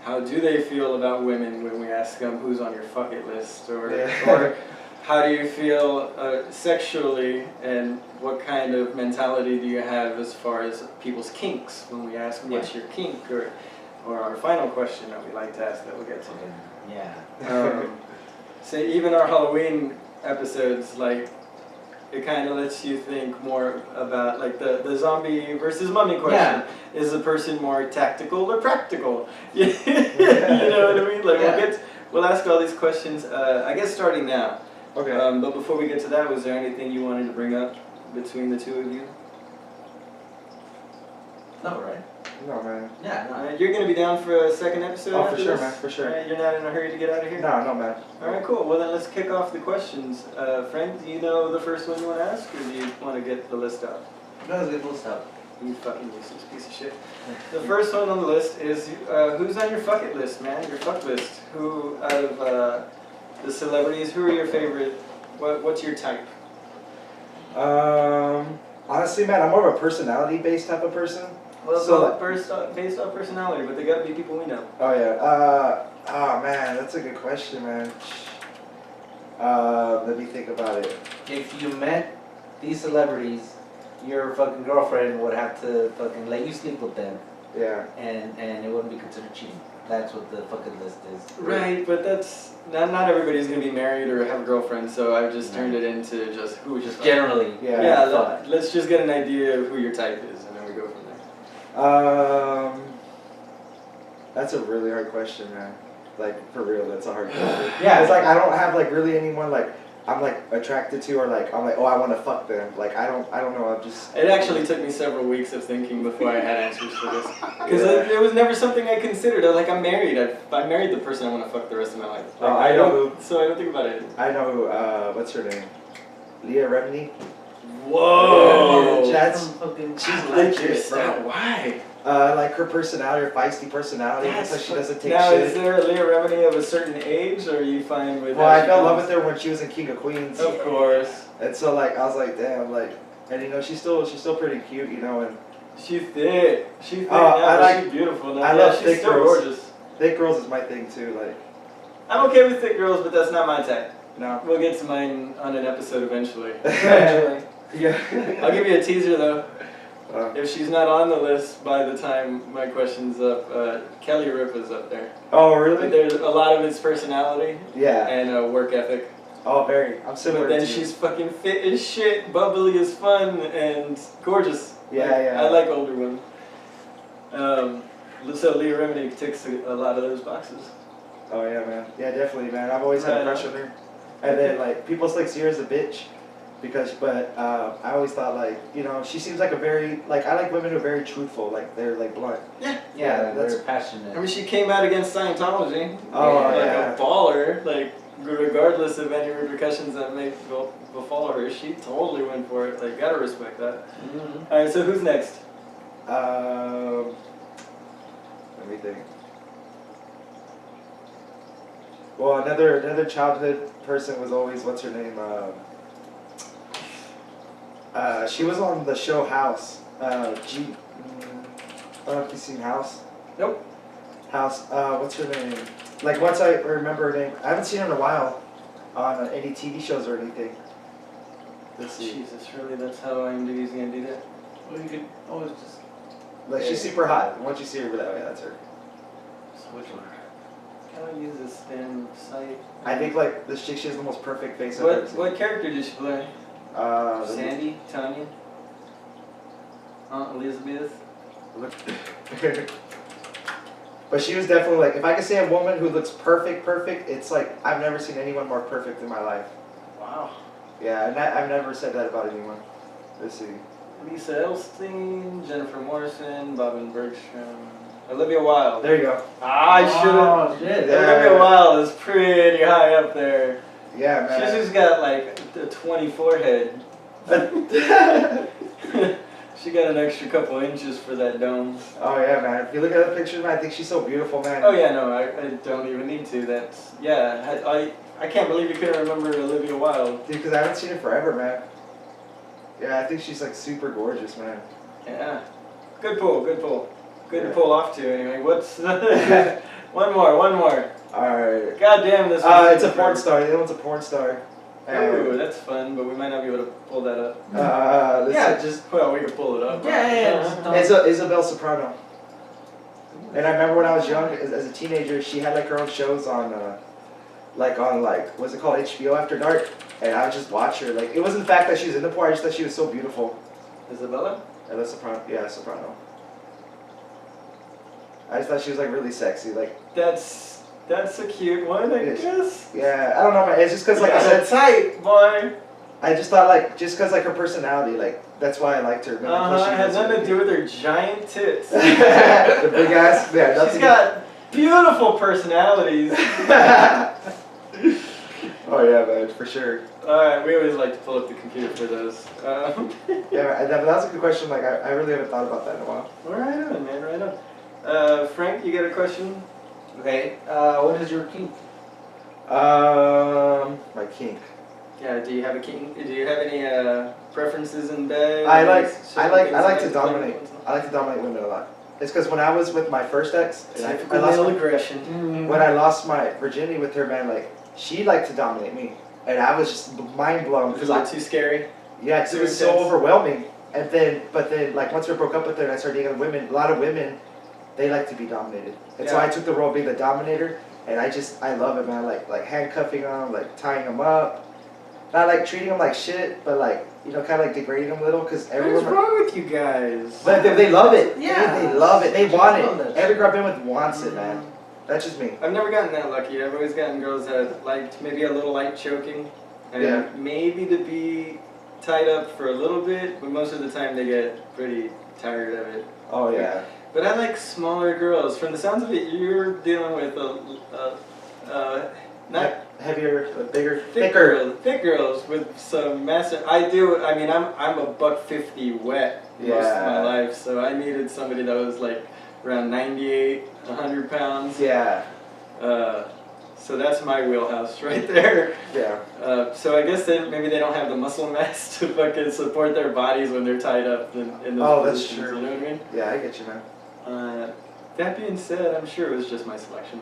how do they feel about women when we ask them who's on your fuck it list? Or how do you feel sexually, and what kind of mentality do you have as far as people's kinks when we ask what's your kink? Or our final question that we like to ask that we'll get to. Yeah. So even our Halloween episodes, like, it kind of lets you think more about, like, the zombie versus mummy question. Yeah. Is the person more tactical or practical? You know what I mean? Like, we'll ask all these questions, I guess starting now. Okay. But before we get to that, was there anything you wanted to bring up between the two of you? No, right? No, man. Yeah, no. You're going to be down for a second episode? Oh, for after sure, this? man, for sure. You're not in a hurry to get out of here? No, man. Alright, cool. Well, then let's kick off the questions. Frank, do you know the first one you want to ask, or do you want to get the list out? No, it's good. We'll stop. You fucking useless piece of shit. The first one on the list is, who's on your fuck it list, man? Your fuck list. Who, out of the celebrities, who are your favorite? What's your type? Honestly, man, I'm more of a personality-based type of person. Well, So, based on personality, but they gotta be people we know. Oh yeah. Oh man, that's a good question, man. Let me think about it. If you met these celebrities, your fucking girlfriend would have to fucking let you sleep with them, Yeah. and it wouldn't be considered cheating. That's what the fucking list is. Right, but that's not everybody's gonna be married or have a girlfriend, so I've just turned it into just who would you Just fuck. generally. Yeah. Let's just get an idea of who your type is, and then we go from there. That's a really hard question, man. Like, for real, that's a hard question. Yeah. It's like I don't have like really anyone like I'm like attracted to, or like I'm like, oh, I want to fuck them. Like I don't know. I'm just. It actually took me several weeks of thinking before I had answers for this, because it was never something I considered. I'm married. I married the person I want to fuck the rest of my life. Like, Oh, I know so I don't think about it. I know who. What's her name? Leah Remini. Whoa! That's fucking. she's legit, That bro. why? Like her personality, her feisty personality. It's like she doesn't take now, shit. is there a Leah Remini of a certain age, or are you fine with? Well, how I she fell in love comes? with her when she was in King of Queens. Of course. And so like I was like, damn, like, and you know she's still pretty cute, you know, and She's thick. She's thick Oh, now. I like- She's beautiful now. I love she's thick still girls. gorgeous. thick girls is my thing too. Like, I'm okay with thick girls, but that's not my type. no. We'll get to mine on an episode eventually. Eventually. Yeah. I'll give you a teaser though. Uh, If she's not on the list by the time my question's up, Kelly Ripa's up there. oh But really? there's a lot of it's personality Yeah. and work ethic. Oh, very. I'm similar But then to you. she's fucking fit as shit, bubbly as fun, and gorgeous. Yeah, Like, yeah. I like older women. So Leah Remini ticks a lot of those boxes. Oh yeah, man. Yeah, definitely, man. I've always had a crush on her. And then like people like see her as a bitch, but I always thought like, you know, she seems like a very like I like women who are very truthful, like they're like blunt. Yeah. Yeah, that's- they're passionate. I mean, she came out against Scientology. Oh, like yeah. a baller. Like, regardless of any repercussions that may befall her, she totally went for it. Like, gotta respect that. Mm-hmm. All right, so who's next? Let me think. Well, another childhood person was always what's her name? She was on the show House. I don't know if you've seen House. Nope. House. What's her name? Like once I remember her name, I haven't seen her in a while on any TV shows or anything. Let's see. Jesus, really? That's how IMDb's gonna do that? Well, you could always just Like she's super hot. Once you see her, you're like, oh yeah, that's her. switch one. Can I use this damn site? I think like this chick, she has the most perfect face I've ever What seen. what character did she play? Sandy, Tanya, Aunt Elizabeth. But she was definitely like, if I could say a woman who looks perfect, it's like I've never seen anyone more perfect in my life. Wow. Yeah, and I've never said that about anyone. Let's see. Lisa Elstein, Jennifer Morrison, Bobbin Bergstrom, Olivia Wilde. There you go. I should have. Oh, shit. Yeah. Olivia Wilde is pretty high up there. Yeah, She's man. just got like a 20 forehead. She got an extra couple inches for that dome. Oh yeah, man. If you look at the pictures, man, I think she's so beautiful, man. Oh yeah, no, I don't even need to. That's yeah. I can't believe you couldn't remember Olivia Wilde. Dude, because I haven't seen her forever, man. Yeah, I think she's like super gorgeous, man. Yeah. Good pull. Good Yeah. to pull off to anyway. What's one more? Alright. God damn this. It's a porn star. The other one's a porn star. Ooh, that's fun, but we might not be able to pull that up. Yeah, just Well, we can pull it up. yeah. It's Isabel Soprano. And I remember when I was young, as a teenager, she had like her own shows on, what's it called, HBO After Dark, and I would just watch her. Like, it wasn't the fact that she was in the porn, I just thought she was so beautiful. Isabella? Isabel Soprano, yeah, Soprano. I just thought she was like really sexy, like. That's a cute one, I guess. Yeah, I don't know, man. It's just because, like I said, tight, boy. I just thought, like, just because, like, her personality, like, that's why I liked her. It has nothing to do with her giant tits. The big ass, yeah. She's got beautiful personalities. Oh yeah, man, for sure. Alright, we always like to pull up the computer for those. Yeah, that was a good question. Like, I really haven't thought about that in a while. Right on, man, right on. Frank, you got a question? Okay, what is your kink? My kink. Yeah, do you have a kink? Do you have any preferences in bed? I like to to dominate. I like to dominate women a lot. It's because when I was with my first ex, and I Typical lost male my, aggression. when I lost my virginity with her, man, like, she liked to dominate me, and I was just mind blown Was because it too scary? Yeah, 'cause it was so overwhelming. And then, like, once we broke up with her and I started dating women, a lot of women, they like to be dominated. And so Yeah. I took the role of being the dominator, and I love it, man. Like handcuffing them, like tying them up. Not like treating them like shit, but like, kind of like degrading them a little, because What's everyone. wrong with you guys? But they love it. Yeah. They love it. They want love it. that Every girl I've been with wants it, man. That's just me. I've never gotten that lucky. I've always gotten girls that liked maybe a little light choking, and Yeah. maybe to be tied up for a little bit, but most of the time they get pretty tired of it. Oh, yeah. But I like smaller girls. From the sounds of it, you're dealing with not Heavier, bigger, thick girls with some massive. I mean, I'm a $150 wet most of my life, so I needed somebody that was like around 98, 100 pounds. Yeah. So that's my wheelhouse right there. Yeah. So I guess maybe they don't have the muscle mass to fucking support their bodies when they're tied up in those Oh, that's positions, true. You know what I mean? Yeah, I get you, man. That being said, I'm sure it was just my selection.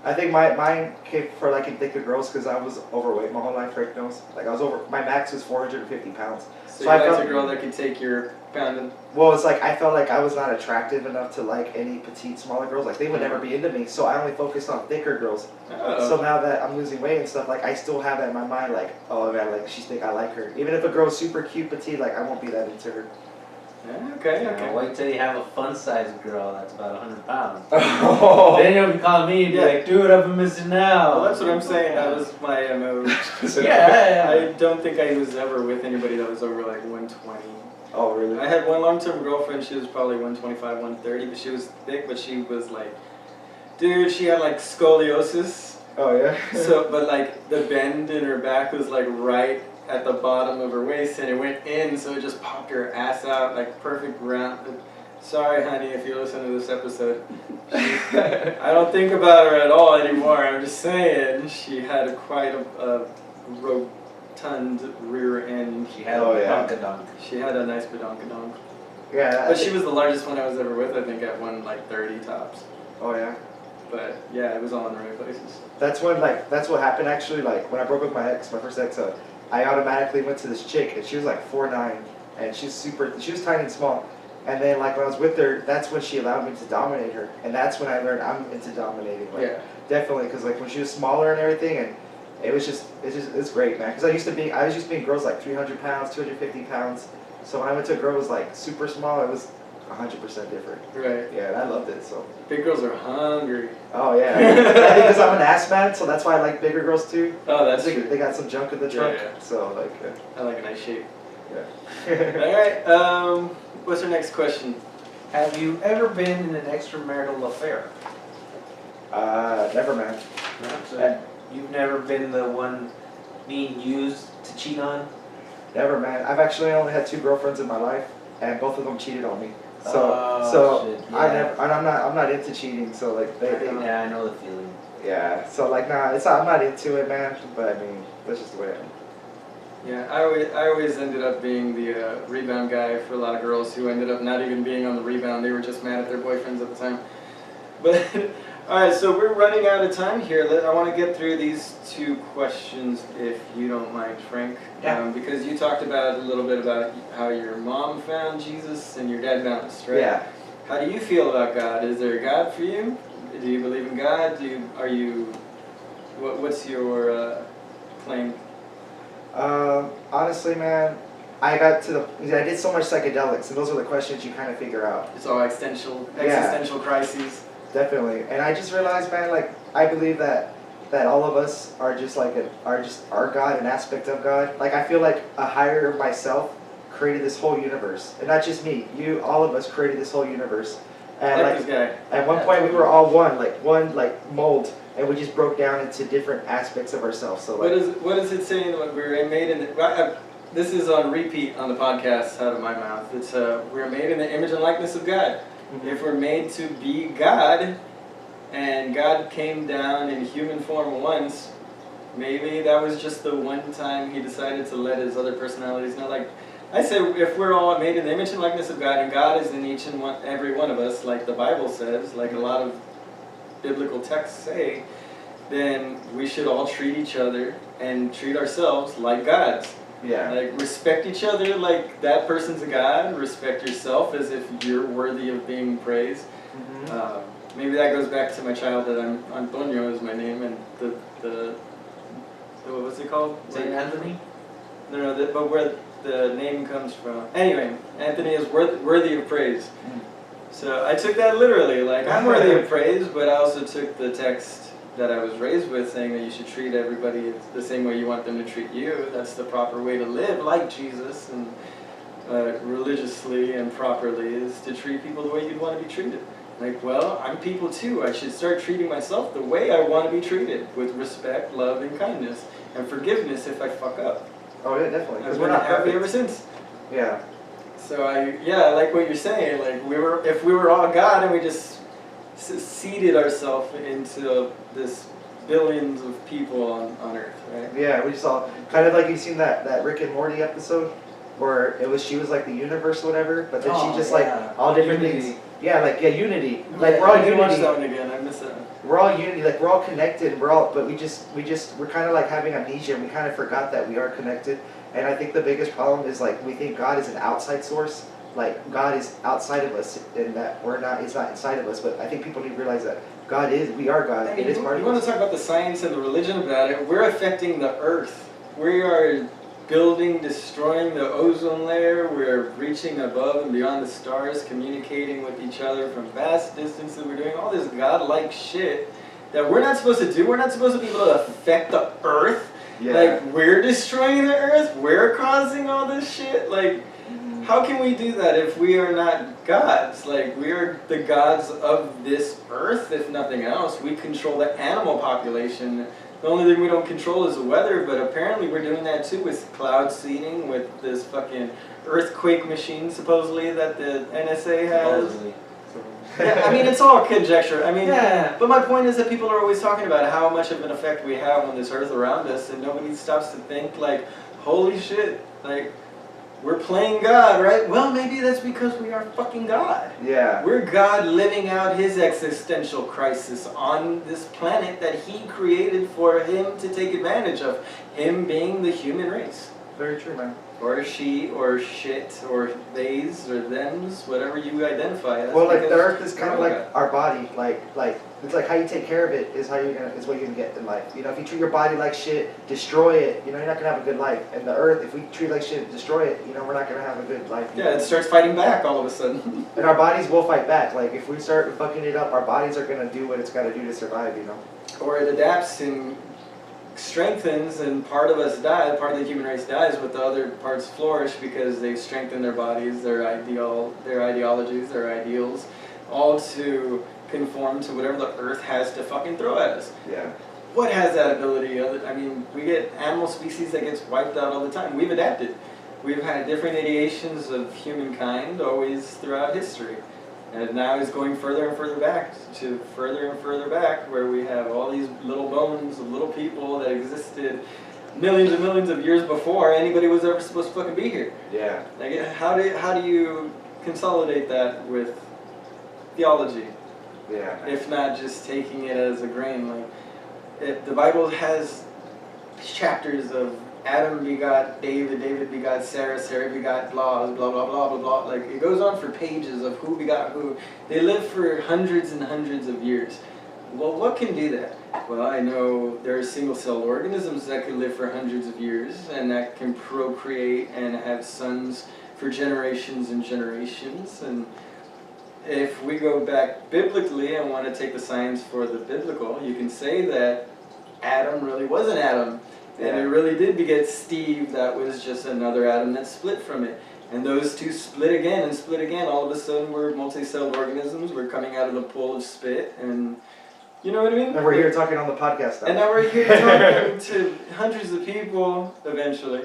I think mine came for like thicker girls because I was overweight my whole life. Rick knows. Like my max was 450 pounds. So, So I you liked felt- a girl that could take your pounding. Well, it's like I felt like I was not attractive enough to like any petite, smaller girls. Like they would never be into me. So I only focused on thicker girls. Oh. So now that I'm losing weight and stuff, like I still have that in my mind. Like, oh man, like she think I like her. Even if a girl's super cute, petite, like I won't be that into her. Okay. Wait till you have a fun-sized girl that's about 100 pounds. Oh. Then you'll be calling me and be like, dude, I've been missing out. Well, that's what I'm saying. That was my MO. Yeah. I don't think I was ever with anybody that was over like 120. Oh really? I had one long-term girlfriend. She was probably 125, 130, but she was thick. But she was like, dude, she had like scoliosis. Oh yeah. So, but like the bend in her back was like right at the bottom of her waist, and it went in, so it just popped her ass out like perfect round. Sorry, honey, if you listen to this episode. I don't think about her at all anymore. I'm just saying she had quite a rotund rear end. She had Oh, a yeah. donk. She had a nice badonkadonk. Yeah. But she was the largest one I was ever with. I think at 130 tops. Oh yeah. But yeah, it was all in the right places. That's what happened actually. Like when I broke with my first ex, I automatically went to this chick, and she was like 4'9", and she was tiny and small. And then like when I was with her, that's when she allowed me to dominate her, and that's when I learned I'm into dominating. Like, Yeah. definitely, because like when she was smaller and everything, and it's great, man. Because I was used to being girls like 300 pounds, 250 pounds. So when I went to a girl who was like super small, it was 100% different. Right. Yeah, and I loved it. So. Big girls are hungry. Oh yeah. I think because I'm an ass man, so that's why I like bigger girls too. Oh, that's I think true. they got some junk in the trunk. Yeah. So like. I like a nice shape. Yeah. All right. What's our next question? Have you ever been in an extramarital affair? Never, man. So you've never been the one being used to cheat on? Never, man. I've actually only had 2 girlfriends in my life. and both of them cheated on me. So shit, yeah. I'm not into cheating. So like Yeah, I know the feeling. yeah. So like I'm not into it, man. But I mean, that's just the way I am. Yeah, I always ended up being the rebound guy for a lot of girls who ended up not even being on the rebound. They were just mad at their boyfriends at the time. But, alright, so we're running out of time here. I want to get through these 2 questions, if you don't mind, Frank. Yeah. Because you talked about a little bit about how your mom found Jesus and your dad bounced, right? Yeah. How do you feel about God? Is there a God for you? Do you believe in God? What's your claim? Honestly, man, I did so much psychedelics, and those are the questions you kind of figure out. It's all existential crises. Definitely, and I just realized, man, like I believe that all of us are just like our God, an aspect of God. Like I feel like a higher myself created this whole universe, and not just me. All of us created this whole universe. And Like this guy. At one point, we were all one mold, and we just broke down into different aspects of ourselves. So like, what is it saying that we were made in the, this is on repeat on the podcast out of my mouth. It's we're made in the image and likeness of God. Mm-hmm. If we're made to be God, and God came down in human form once, maybe that was just the one time he decided to let his other personalities know. Like I say, if we're all made in the image and likeness of God, and God is in each and every one of us, like the Bible says, like a lot of biblical texts say, then we should all treat each other and treat ourselves like gods. yeah. Like respect each other like that person's a god. Respect yourself as if you're worthy of being praised. Mm-hmm. Maybe that goes back to my childhood. Antonio is my name, and the what was it called? St. Anthony? No, but where the name comes from. Anyway, Anthony is worthy of praise. Mm. So I took that literally, like I'm worthy of praise, but I also took the text that I was raised with saying that you should treat everybody the same way you want them to treat you. That's the proper way to live like Jesus, and religiously and properly is to treat people the way you'd want to be treated. Like, well, I'm people too. I should start treating myself the way I want to be treated, with respect, love, and kindness, and forgiveness if I fuck up. Oh yeah, definitely. Because we're not happy ever since. Yeah. So I like what you're saying. Like if we were all God and we just seeded ourselves into this billions of people on Earth, right? Yeah, we just all kind of like you've seen that Rick and Morty episode where she was like the universe or whatever, but then she just like all different things. Yeah, like unity. Like we're all I didn't watch unity. that one again. I missed that. We're all unity. Like we're all connected. But we're kind of like having amnesia, and we kind of forgot that we are connected. And I think the biggest problem is like we think God is an outside source. Like God is outside of us, and that we're not. It's not inside of us. But I think people need to realize that we are God. I mean, it is part of us. You want to talk about the science and the religion about it? We're affecting the Earth. We are destroying the ozone layer. We're reaching above and beyond the stars, communicating with each other from vast distances. We're doing all this godlike shit that we're not supposed to do. We're not supposed to be able to affect the Earth. Yeah. Like, we're destroying the Earth. We're causing all this shit. Like, how can we do that if we are not gods? Like, we are the gods of this Earth, if nothing else. We control the animal population. The only thing we don't control is the weather, but apparently we're doing that too with cloud seeding, with this fucking earthquake machine, supposedly, that the NSA has. Yeah, I mean, it's all conjecture. I mean, yeah. But my point is that people are always talking about how much of an effect we have on this Earth around us, and nobody stops to think, like, holy shit, like, we're playing God, right? Well, maybe that's because we are fucking God. Yeah. We're God living out his existential crisis on this planet that he created for him to take advantage of. Him being the human race. Very true, man. Or she, or shit, or theys, or thems, whatever you identify as. Well, like the Earth is kind of like God. our body. Like it's like how you take care of it is what you're gonna get in life. You know, if you treat your body like shit, destroy it. You know, you're not gonna have a good life. And the Earth, if we treat it like shit, destroy it. You know, we're not gonna have a good life. Yeah, it starts fighting back all of a sudden. And our bodies will fight back. Like if we start fucking it up, our bodies are gonna do what it's gotta do to survive. You know. Or it adapts and strengthens, and part of us die, part of the human race dies, but the other parts flourish because they've strengthened their bodies, their ideologies, their ideals, all to conform to whatever the Earth has to fucking throw at us. Yeah. What has that ability? I mean, we get animal species that gets wiped out all the time. We've adapted. we've had different ideations of humankind always throughout history. And now it's going further and further back, where we have all these little bones of little people that existed millions and millions of years before anybody was ever supposed to fucking be here. Yeah. Like, how do you consolidate that with theology? Yeah. If not just taking it as a grain, like if the Bible has chapters of Adam begot David, David begot Sarah, Sarah begot blah, blah, blah, blah, blah, blah. Like, it goes on for pages of who begot who. They live for hundreds and hundreds of years. Well, what can do that? Well, I know there are single-celled organisms that can live for hundreds of years and that can procreate and have sons for generations and generations. And if we go back biblically and want to take the science for the biblical, you can say that Adam really wasn't Adam. And it really did beget Steve, that was just another atom that split from it. And those two split again and split again. All of a sudden we're multi-celled organisms, we're coming out of the pool of spit, and you know what I mean? And we're here talking on the podcast now. And now we're here talking to hundreds of people, eventually,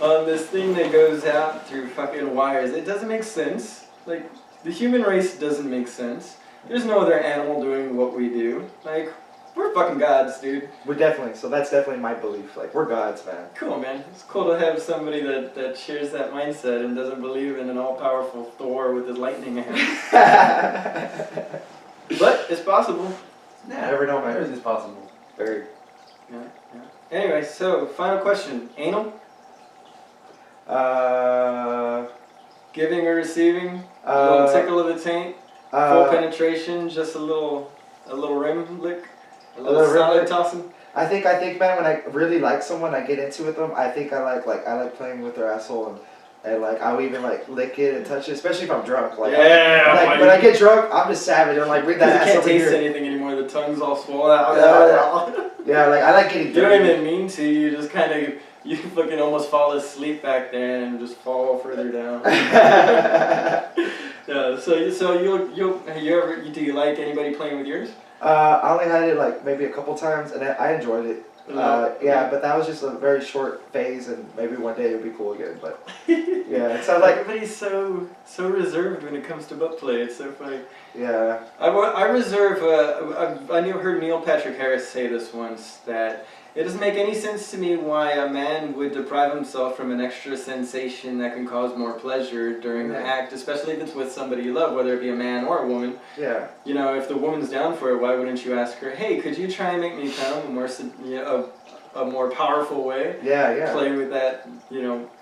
on this thing that goes out through fucking wires. It doesn't make sense. Like, the human race doesn't make sense. There's no other animal doing what we do. Like, we're fucking gods, dude. We're definitely, so that's definitely my belief. Like, we're gods, man. Cool, man. It's cool to have somebody that shares that mindset and doesn't believe in an all-powerful Thor with his lightning hand. But it's possible. Nah, never know, man. Everything's possible. Very. Yeah. Anyway, so final question. Anal? Giving or receiving? A little tickle of the taint? Full penetration? Just a little rim lick? A little solid tossing? I think, man, when I really like someone, I get into with them. I think I like playing with their asshole and like I'll even like lick it and touch it, especially if I'm drunk. Like, when I get drunk, I'm just savage. I'm like, bring that ass over here. You can't taste anything anymore. The tongue's all swollen out. Yeah, like I like getting You dirty. don't even mean to. You just kind of you fucking almost fall asleep back there and just fall further down. Yeah. So do you like anybody playing with yours? I only had it like maybe a couple times, and I enjoyed it. Yeah, but that was just a very short phase, and maybe one day it'll be cool again. But yeah, it sounds like everybody's so reserved when it comes to butt play. It's so funny. Yeah. I reserve. I heard Neil Patrick Harris say this once, that it doesn't make any sense to me why a man would deprive himself from an extra sensation that can cause more pleasure during the act, especially if it's with somebody you love, whether it be a man or a woman. Yeah. You know, if the woman's down for it, why wouldn't you ask her, hey, could you try and make me come a more powerful way? Yeah. Play with that,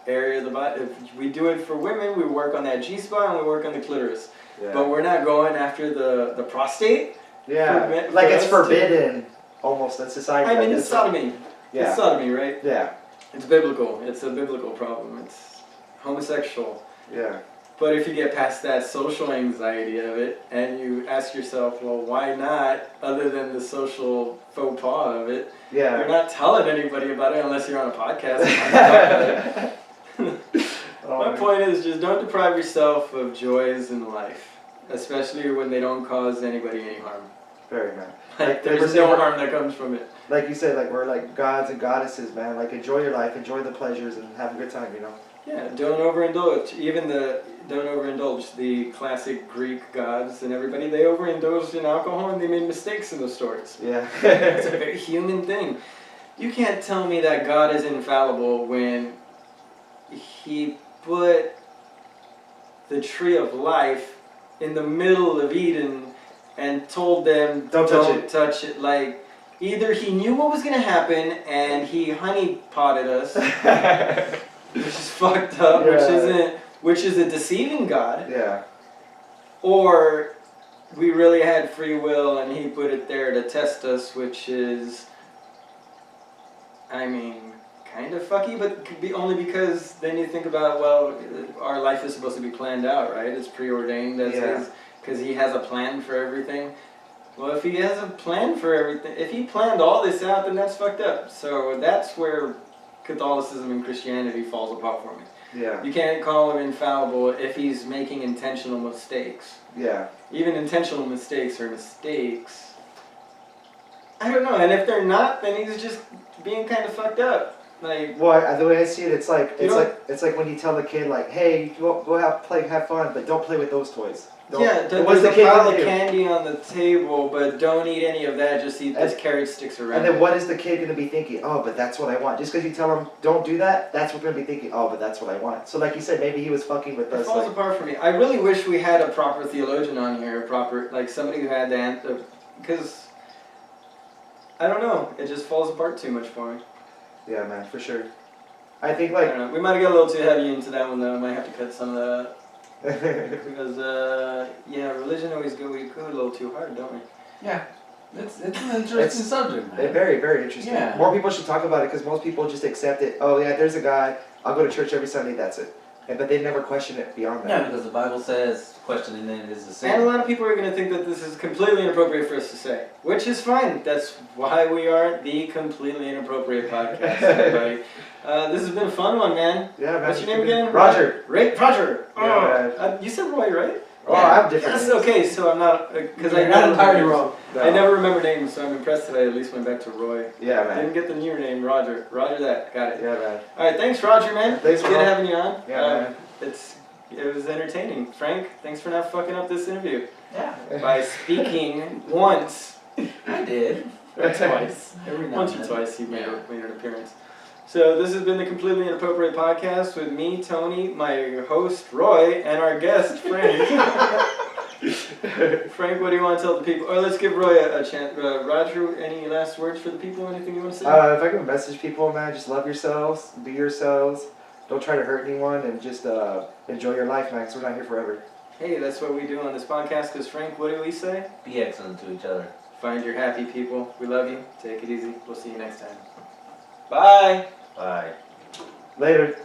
area of the body. If we do it for women, we work on that G-spot and we work on the clitoris. Yeah. But we're not going after the prostate. Yeah. Like it's forbidden. Almost in society. I mean, it's sodomy. Yeah. It's sodomy, right? Yeah. It's biblical. It's a biblical problem. It's homosexual. Yeah. But if you get past that social anxiety of it, and you ask yourself, well, why not, other than the social faux pas of it, yeah. You're not telling anybody about it unless you're on a podcast. My point is just don't deprive yourself of joys in life, especially when they don't cause anybody any harm. Very, man. Like, there's no harm that comes from it. Like you said, like we're like gods and goddesses, man. Like enjoy your life, enjoy the pleasures, and have a good time, Yeah, don't overindulge. Don't overindulge the classic Greek gods and everybody. They overindulged in alcohol and they made mistakes in the stories. Yeah. It's a very human thing. You can't tell me that God is infallible when he put the tree of life in the middle of Eden and told them, don't touch it. Like, either he knew what was going to happen and he honey potted us, which is fucked up, which is a deceiving God. Yeah. Or we really had free will and he put it there to test us, which is, I mean, kind of fucky, but could be only because then you think about, well, our life is supposed to be planned out, right? It's preordained as his, because he has a plan for everything. Well, if he has a plan for everything, if he planned all this out, then that's fucked up. So that's where Catholicism and Christianity falls apart for me. Yeah. You can't call him infallible if he's making intentional mistakes. Yeah. Even intentional mistakes are mistakes. I don't know, and if they're not, then he's just being kind of fucked up. Like, Well, the way I see it, it's like You it's like when you tell the kid like, hey, go have fun, but don't play with those toys. Don't, yeah, what's there's the a kid pile gonna of do? candy on the table, but don't eat any of that. Just eat this carrot sticks around. And then what is the kid gonna be thinking? Oh, but that's what I want. Just because you tell him don't do that, that's what they're gonna be thinking. Oh, but that's what I want. So like you said, maybe he was fucking with It us. falls Like, apart for me. I really wish we had a proper theologian on here, like somebody who had the answer, because I don't know, it just falls apart too much for me. yeah, man, for sure. I think I like. don't know. We might have got a little too heavy into that one though. I might have to cut some of that because yeah, religion we go a little too hard, don't we? Yeah. It's an interesting subject, man. Very, very interesting. Yeah. More people should talk about it because most people just accept it. Oh yeah, there's a guy. I'll go to church every Sunday. That's it. But they never question it beyond that. Yeah, because the Bible says questioning it is the same. And a lot of people are going to think that this is completely inappropriate for us to say, which is fine. That's why we are the Completely Inappropriate podcast, everybody. This has been a fun one, man. Yeah, man. What's your name again? Roger. Roger. Yeah, You said Roy, right? Oh, I'm different. Yes, okay, so I'm not, because You're not entirely wrong. No. I never remember names, so I'm impressed that I at least went back to Roy. Yeah, I man. didn't get the newer name, Roger. Roger that, got it. Yeah, man. Alright, thanks Roger, man. Thanks, Good Rob. having you on. Yeah, man. It was entertaining. Frank, thanks for not fucking up this interview. Yeah. By speaking once. I did. Or twice. Every now Once and or then. twice you made an appearance. So this has been the Completely Inappropriate Podcast with me, Tony, my host, Roy, and our guest, Frank. Frank, what do you want to tell the people? Or let's give Roy a chance. Roger, any last words for the people? Anything you want to say? If I can message people, man, just love yourselves, be yourselves, don't try to hurt anyone, and just enjoy your life, man, because we're not here forever. Hey, that's what we do on this podcast, because Frank, what do we say? Be excellent to each other. Find your happy people. We love you. Take it easy. We'll see you next time. Bye. Bye. Later.